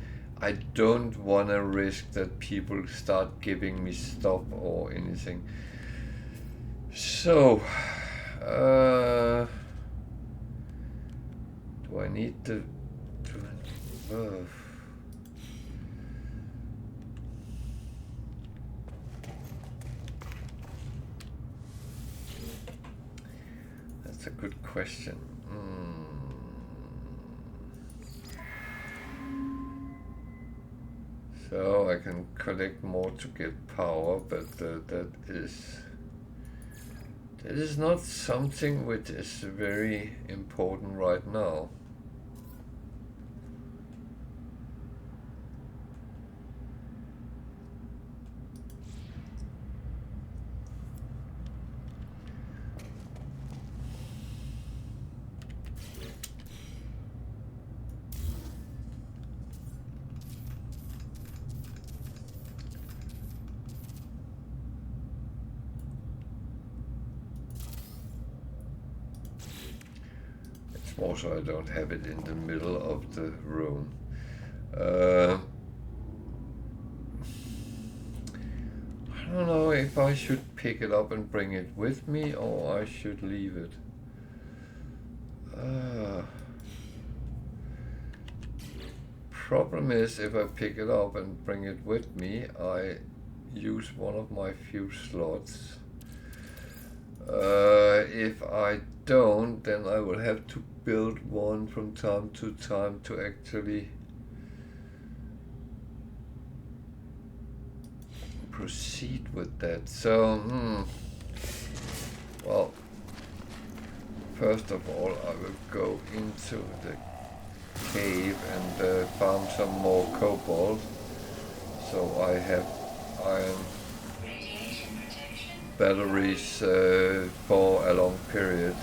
I don't want to risk that people start giving me stuff or anything. So, do I need to That's a good question. So I can collect more to get power, but that is not something which is very important right now. Also, I don't have it in the middle of the room. if I should pick it up and bring it with me, or I should leave it. Problem is, if I pick it up and bring it with me, I use one of my few slots. If I don't, then I will have to build one from time to time to actually proceed with that. So, well, first of all, I will go into the cave and farm some more cobalt, so I have iron batteries for a long period.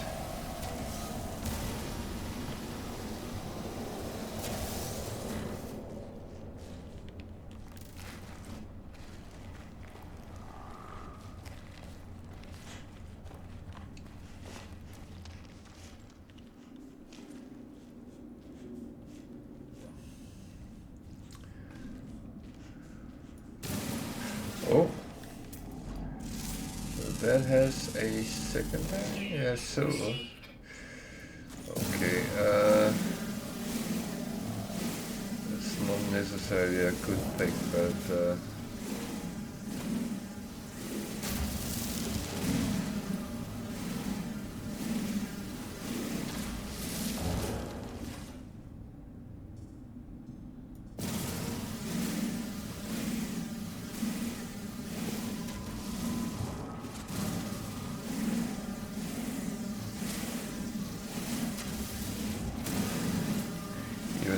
Oh, so that has a secondary, yeah, silver. Okay, it's not necessarily a good thing, but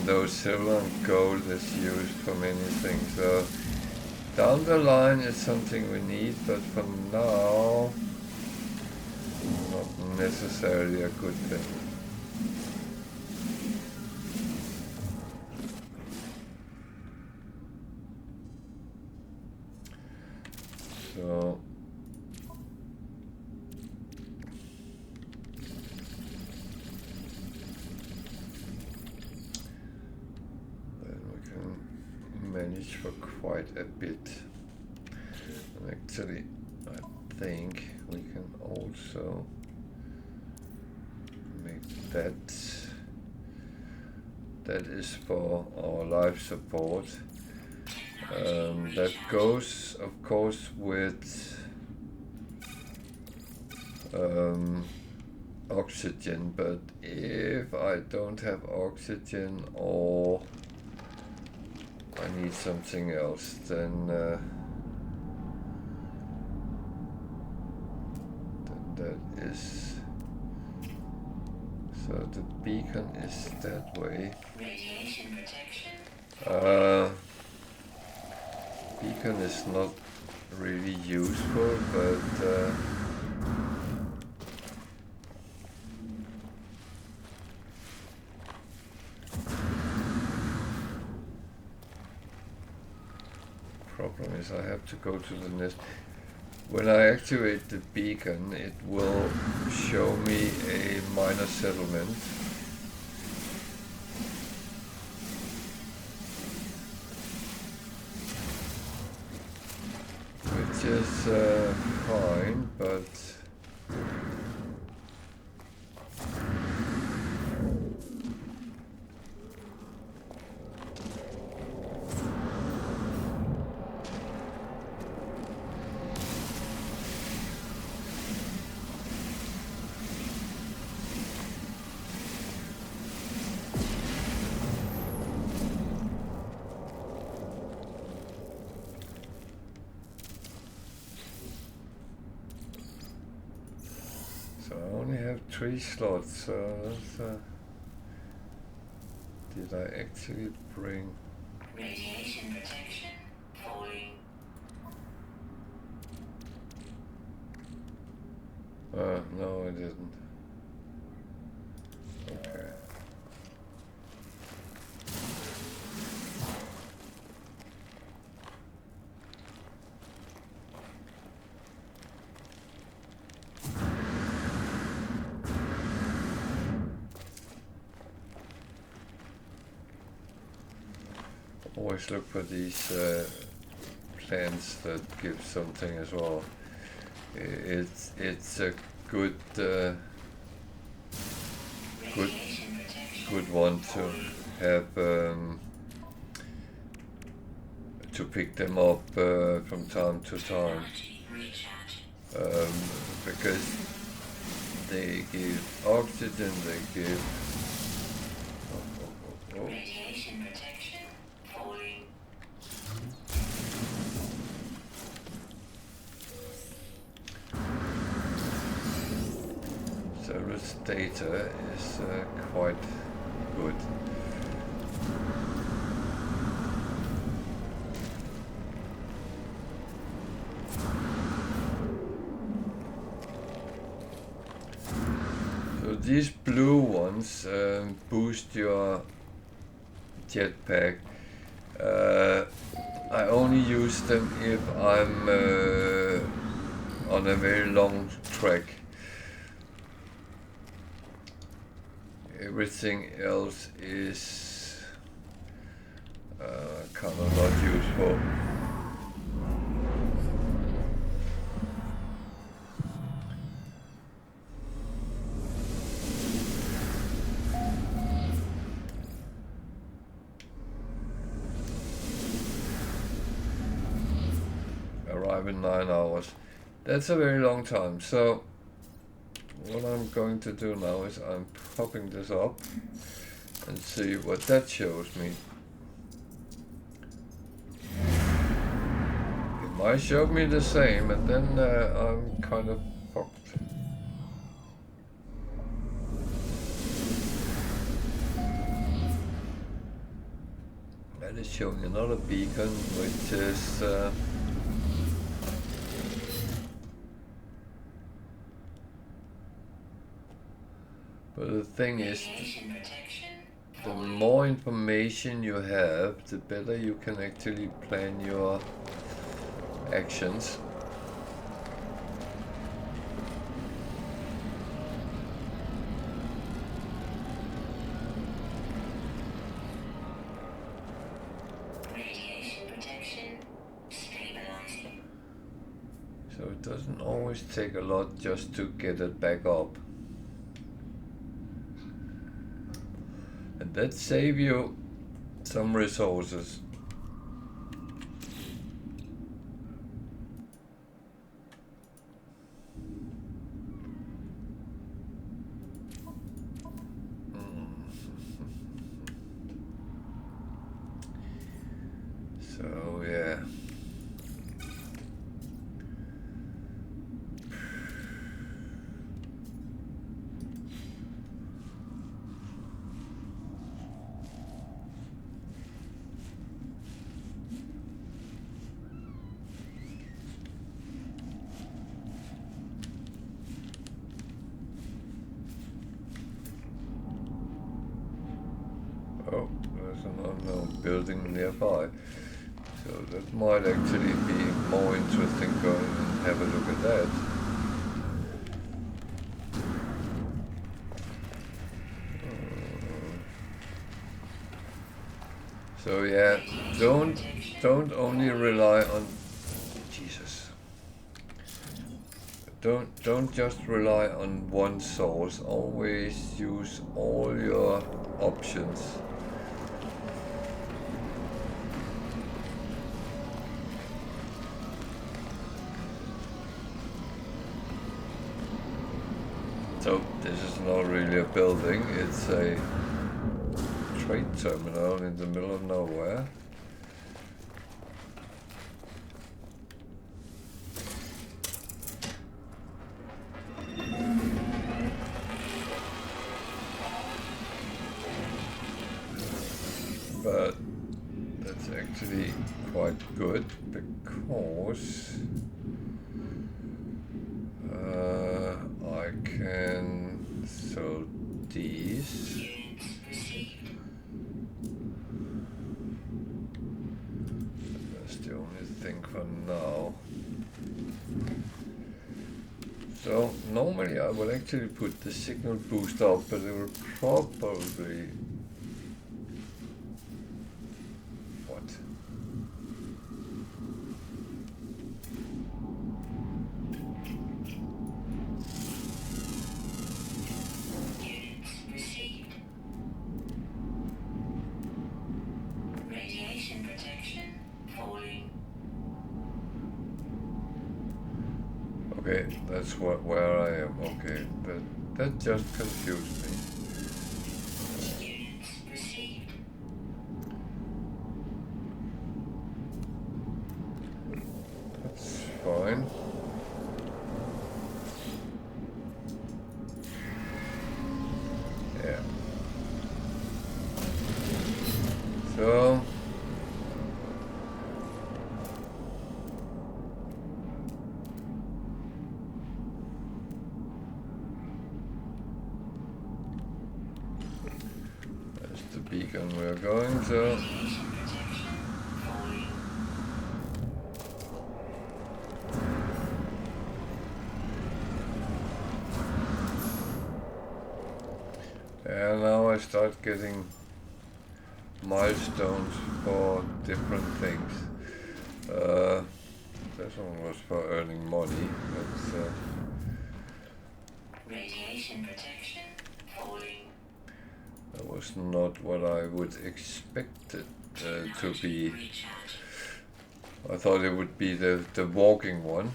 though silver and gold is used for many things. So down the line is something we need, but for now, not necessarily a good thing. So manage for quite a bit, and actually I think we can also make that is for our life support. That goes of course with oxygen, but if I don't have oxygen or I need something else, then that is, so the beacon is that way. Radiation protection. Beacon is not really useful, but problem is I have to go to the nest. When I activate the beacon, it will show me a minor settlement. Which is fine, but so I only have 3 slots, so did I actually bring... Radiation protection. Falling. No I didn't. Okay. Always look for these plants that give something as well. It's a good good one to have to pick them up from time to time, because they give oxygen, they give Radiation protection falling. service data is quite good. So these blue ones boost your jetpack. I only use them if I'm on a very long trek. Everything else is kind of not useful. Arrive in 9 hours. That's a very long time. So what I'm going to do now is I'm popping this up and see what that shows me. It might show me the same, and then I'm kind of fucked. That is showing another beacon, which is but the thing is, the more information you have, the better you can actually plan your actions. Radiation protection stabilizing. So it doesn't always take a lot just to get it back up. And that saves you some resources. So yeah. Oh, there's an unknown building nearby. So that might actually be more interesting going and have a look at that. So yeah, don't only rely on Jesus. Don't just rely on one source. Always use all your options. So this is not really a building, it's a trade terminal in the middle of nowhere. But that's actually quite good because I can sell these. That's the only thing for now. So normally I will actually put the signal boost up, but it will probably falling. Okay, that's where I am. Okay, that just confused me. Units received. That's fine. Yeah. So that's the beacon we're going to. Radiation protection falling. And now I start getting milestones for different things. This one was for earning money, but Radiation protection falling. that was not what I would expect it to be. Recharge. I thought it would be the walking one.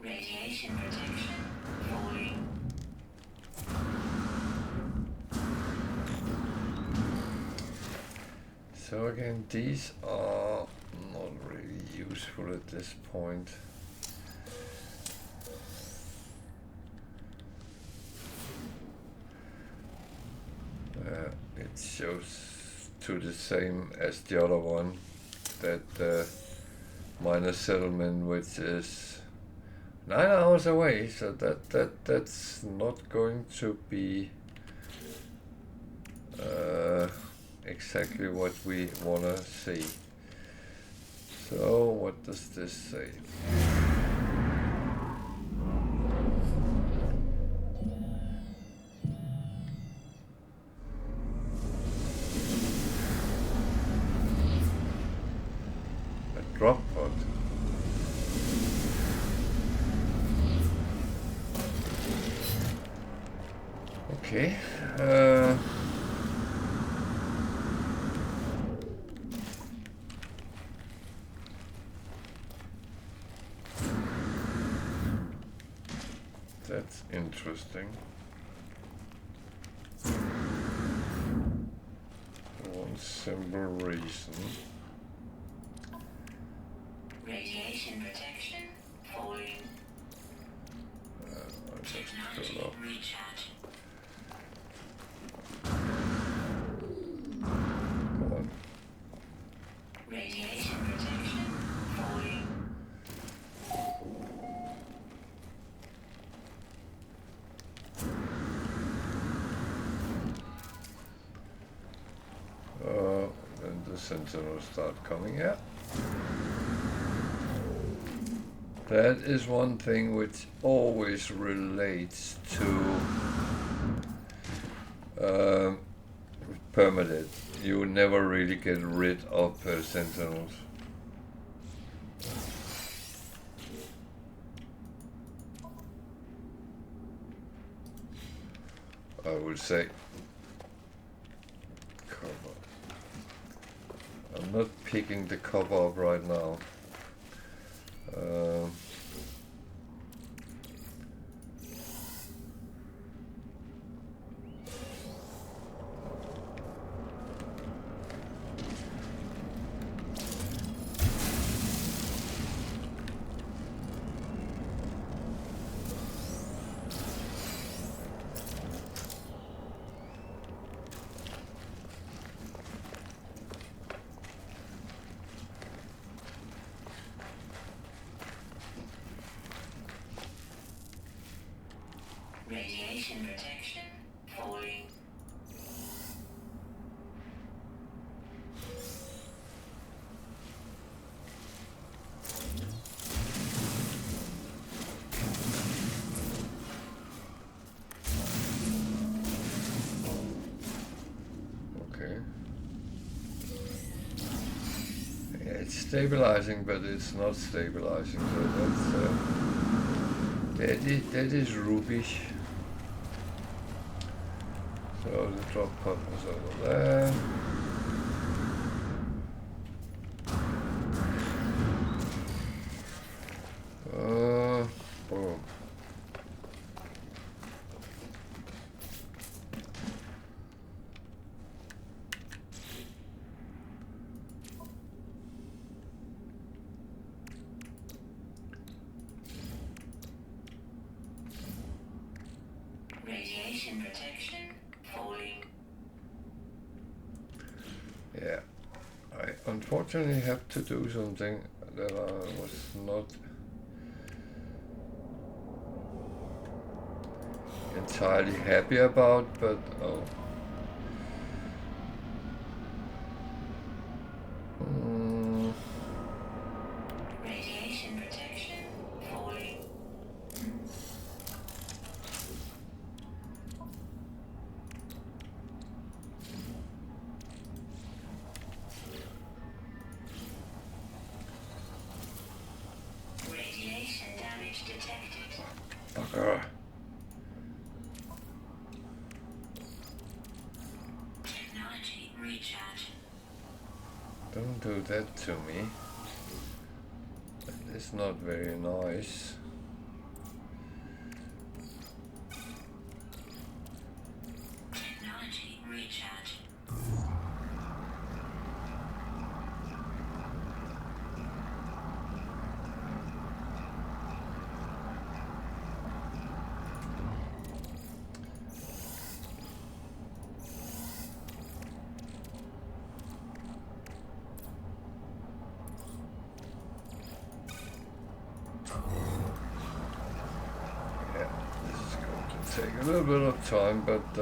Radiation protection falling. So again, these are not really useful at this point. It shows to the same as the other one, that minor settlement, which is 9 hours away, so that's not going to be exactly what we want to see. So what does this say? A drop pod. Okay. That's interesting. For one simple reason. Radiation protection falling. I just Technology fill up. recharge. Come on. Radiation protection falling. Then the sentinels start coming out. That is one thing which always relates to permanent. You never really get rid of sentinels. I would say cover. I'm not picking the cover up right now. Radiation protection falling. Okay. Yeah, it's stabilizing, but it's not stabilizing. So that's that is rubbish. So the drop pod was over there. Radiation protection falling. Yeah, I unfortunately have to do something that I was not entirely happy about, but oh. Radiation protection falling. Radiation damage detected. Bugger. Technology recharge. Don't do that to me. That is not very nice. Technology recharge. Yeah, this is going to take a little bit of time, but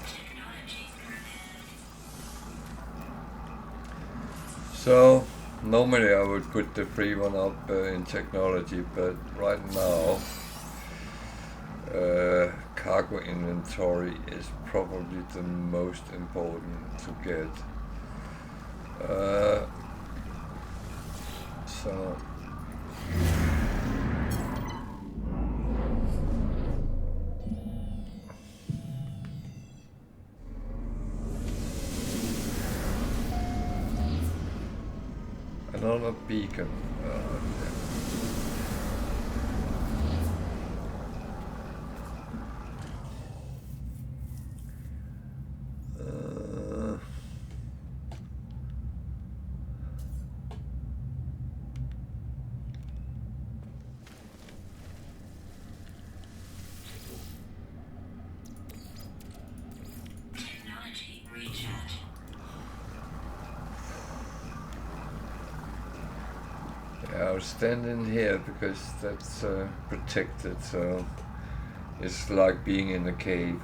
Technology repaired. so normally I would put the free one up in technology, but right now cargo inventory is probably the most important to get. So another beacon. Technology recharge. Yeah, I'll stand in here because that's protected, so it's like being in a cave.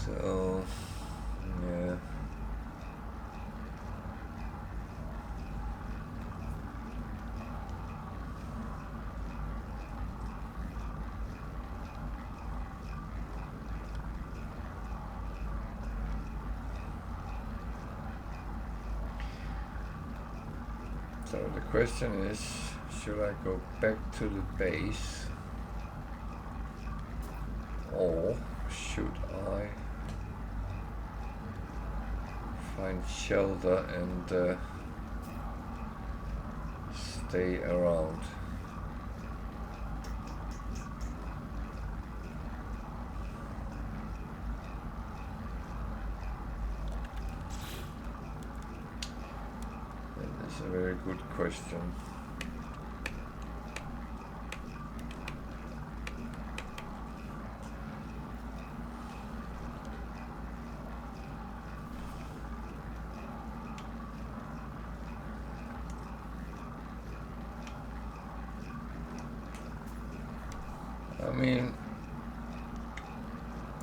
So, yeah. So the question is, should I go back to the base, or should I find shelter and stay around? That is a very good question. I mean,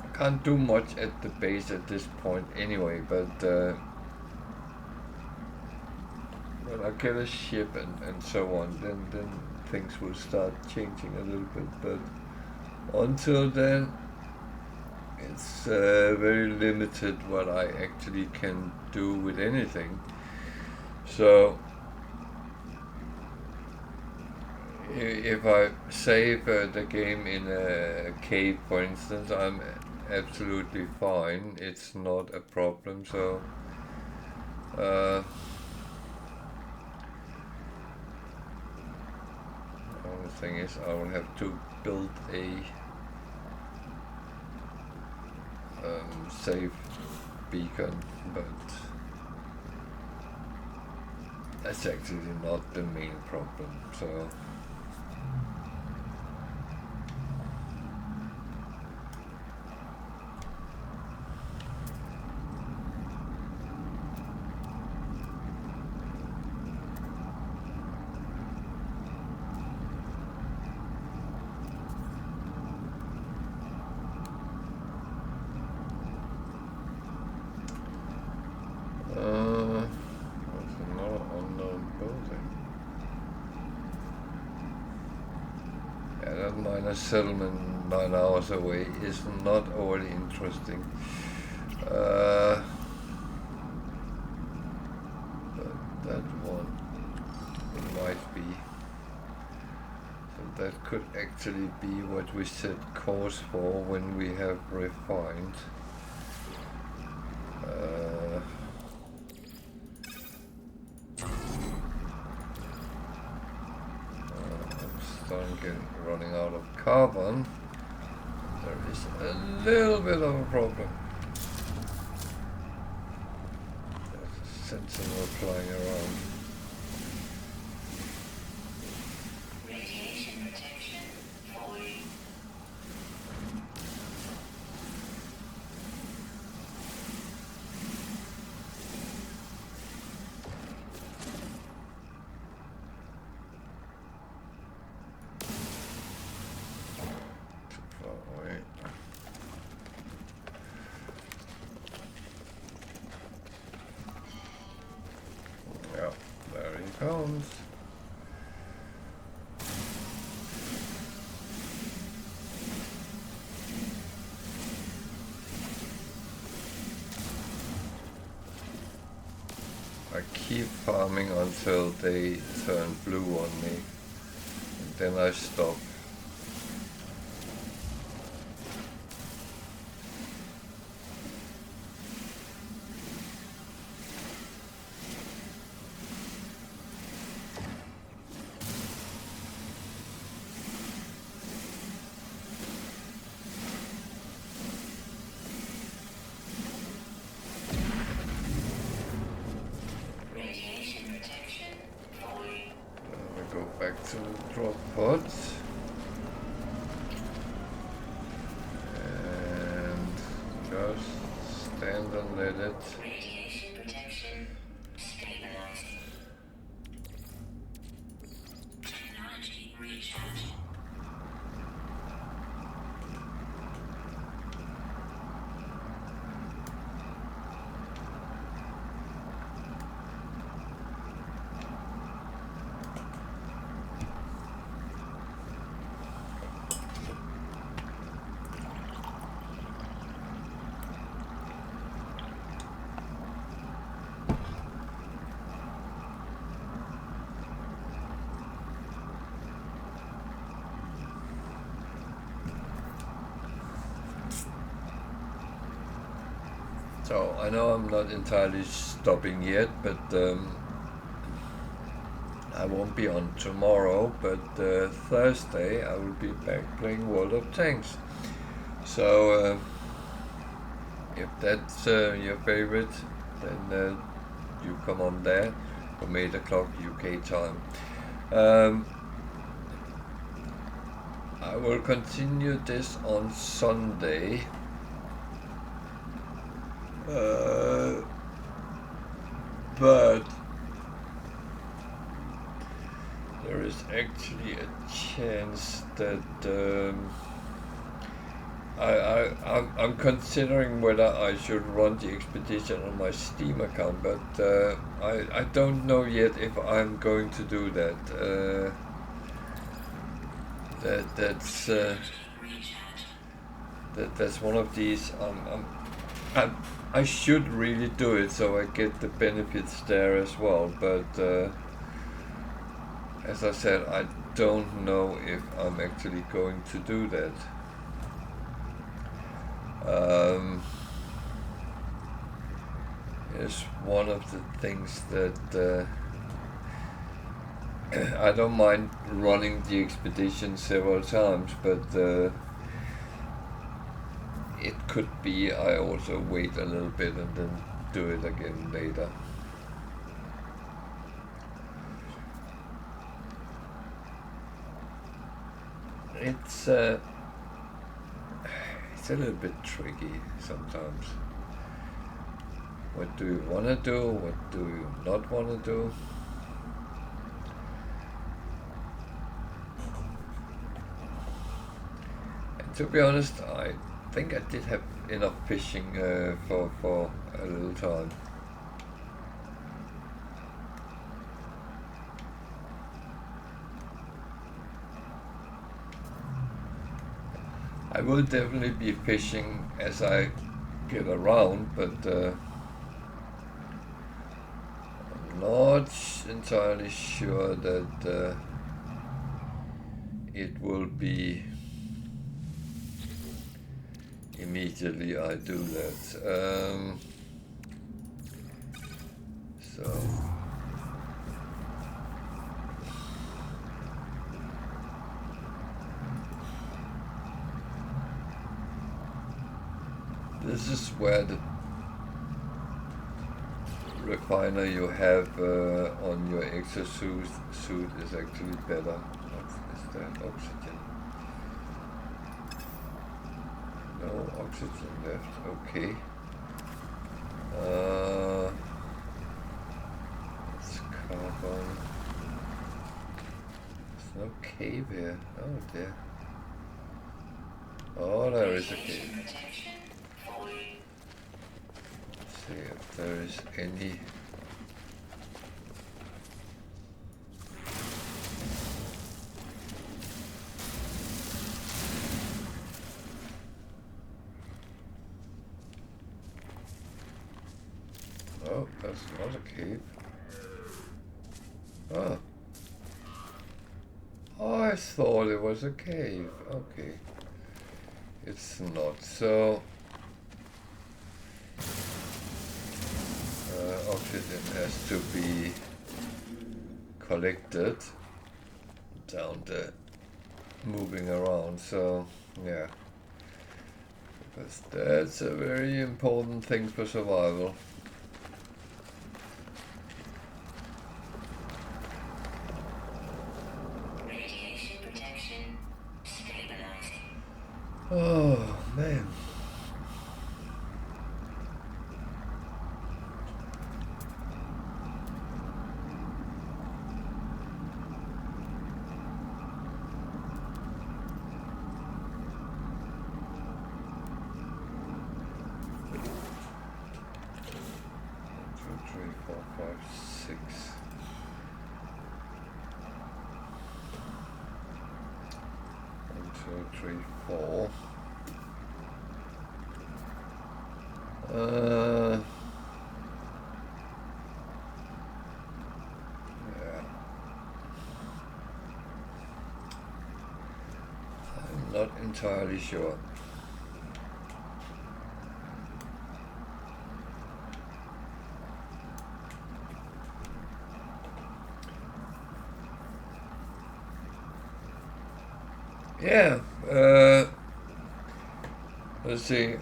I can't do much at the base at this point anyway, but when I get a ship and so on, then things will start changing a little bit. But until then, it's very limited what I actually can do with anything. So if I save the game in a cave, for instance, I'm absolutely fine. It's not a problem. So thing is, I will have to build a safe beacon, but that's actually not the main problem. So what's another unknown building? Yeah, that minor settlement 9 hours away is not overly interesting. But that one might be. So that could actually be what we set course for when we have refined. Running out of carbon, there is a little bit of a problem. There's a sentinel flying around. Radiation protection fully. Comes. I keep farming until they turn blue on me, and then I stop. Back to the drop pods and just stand and let it. Radiation protection stabilizing. Technology recharge. So I know I'm not entirely stopping yet, but I won't be on tomorrow, but Thursday I will be back playing World of Tanks. So if that's your favorite, then you come on there from 8 o'clock UK time. I will continue this on Sunday. But there is actually a chance that I'm considering whether I should run the expedition on my Steam account, but I don't know yet if I'm going to do that. That's one of these. I should really do it so I get the benefits there as well, but as I said, I don't know if I'm actually going to do that. It's one of the things that I don't mind running the expedition several times, but it could be I also wait a little bit and then do it again later. It's a little bit tricky sometimes. What do you want to do? What do you not want to do? And to be honest, I think I did have enough fishing for a little time. I will definitely be fishing as I get around, but I'm not entirely sure that it will be immediately I do that. So this is where the refiner you have on your exosuit is actually better. What is that? Oxygen. No oxygen left. Okay. It's carbon. There's no cave here. Oh dear. Oh, there is a cave. Let's see if there is any. Oh, that's not a cave. Oh. Oh, I thought it was a cave. Okay. It's not. So oxygen has to be collected down the moving around. So yeah, because that's a very important thing for survival. Radiation protection stabilizing. Oh man. Not entirely sure. Yeah, let's see.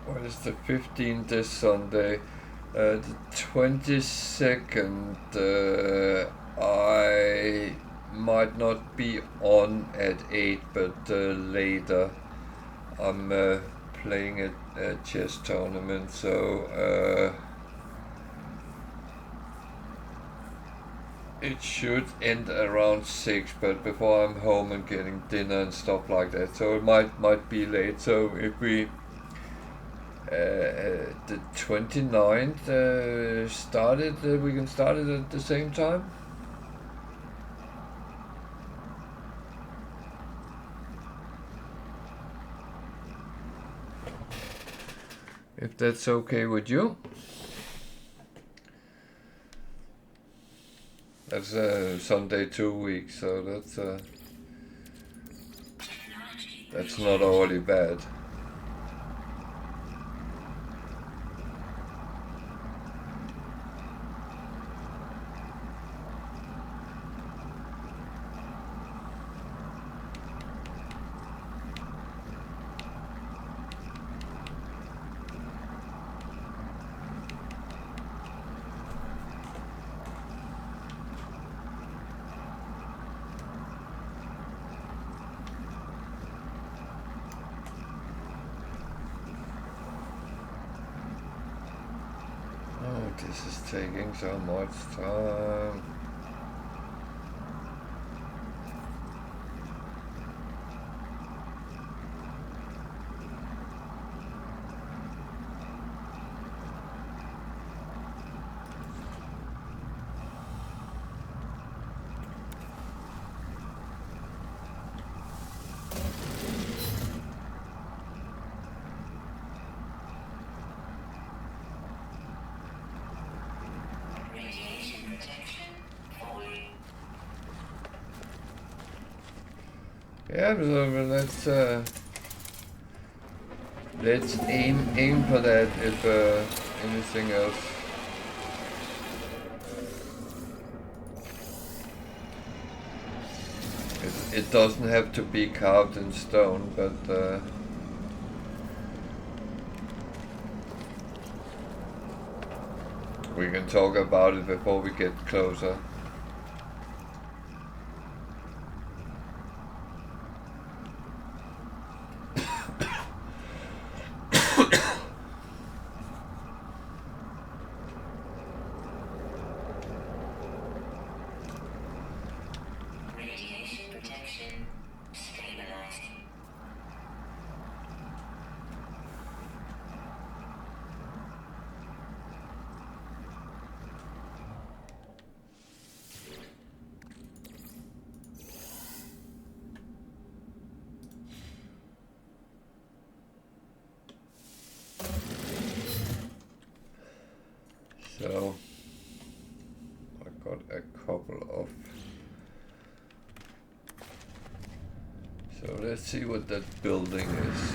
What is the 15th this Sunday? The 22nd, I might not be on at 8, but later I'm playing a chess tournament, so it should end around 6, but before I'm home and getting dinner and stuff like that, so it might be late. So if we the 29th started, we can start it at the same time. If that's okay with you. That's Sunday 2 weeks, so that's not already bad. This is taking so much time. Yeah, so let's aim for that if anything else. It doesn't have to be carved in stone, but we can talk about it before we get closer. So I got a couple of. So let's see what that building is.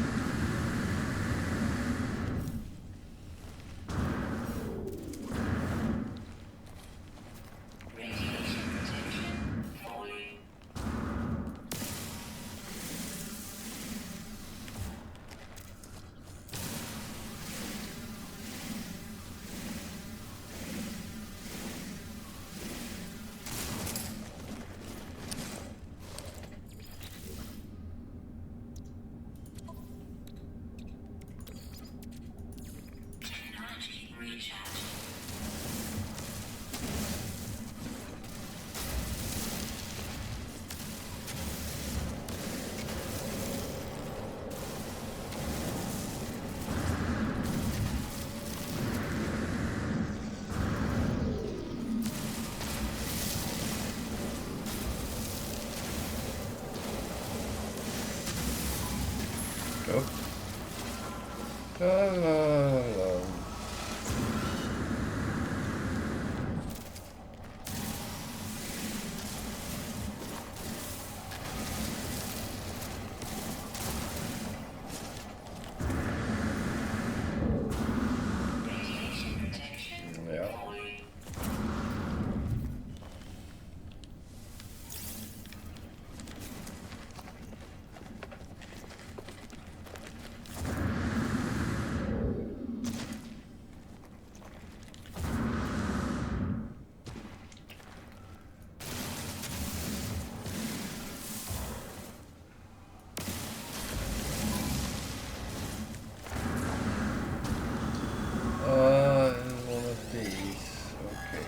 One of these. Okay.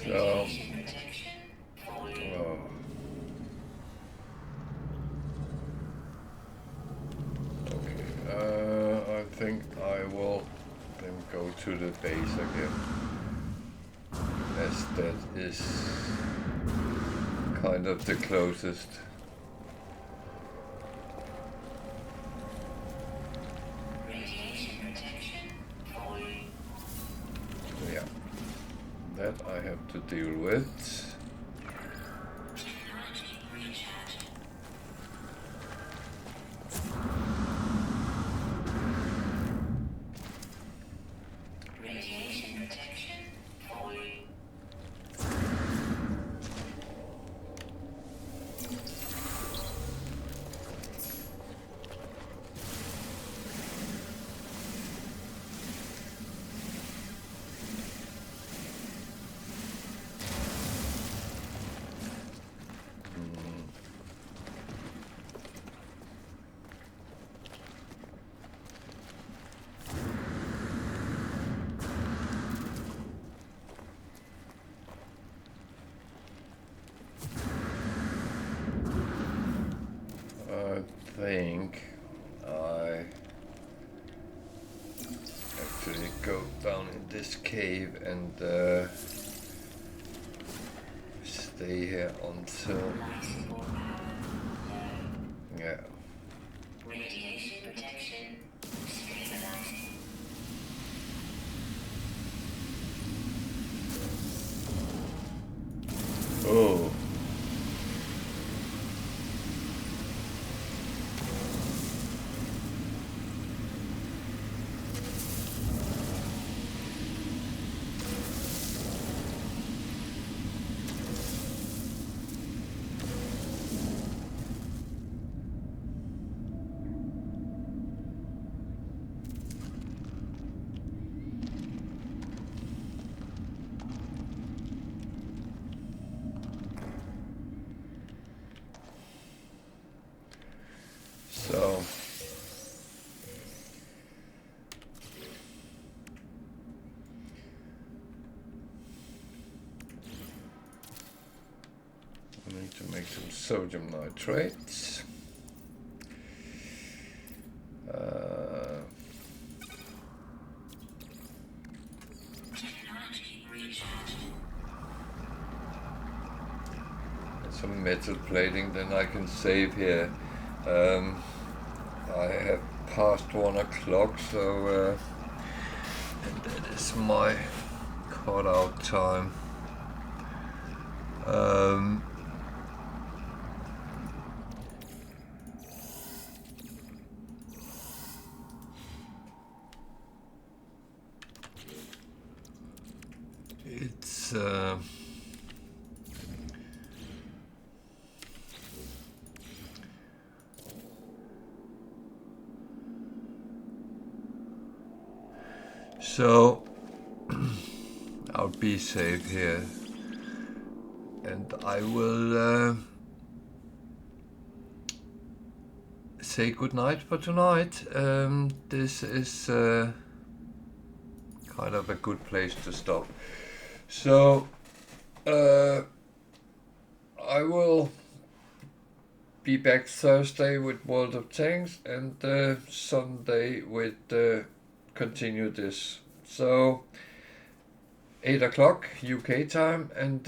So. Oh. I think I will then go to the base again, as that is kind of the closest. Yeah, that I have to deal with. think I actually go down in this cave and stay here until yeah. Radiation protection stabilizing. Oh. So I need to make some sodium nitrates. Technology recharged. Some metal plating, then I can save here. I have passed 1 o'clock, so and that is my cut-out time. It's so I'll be safe here, and I will say good night for tonight. This is kind of a good place to stop. So I will be back Thursday with World of Tanks, and Sunday with continue this. So 8 o'clock UK time, and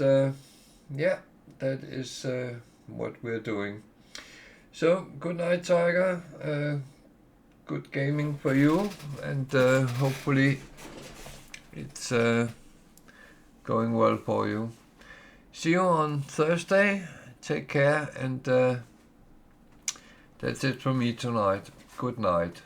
yeah, that is what we're doing. So good night, Tiger. Good gaming for you, and hopefully it's going well for you. See you on Thursday. Take care, and that's it from me tonight. Good night.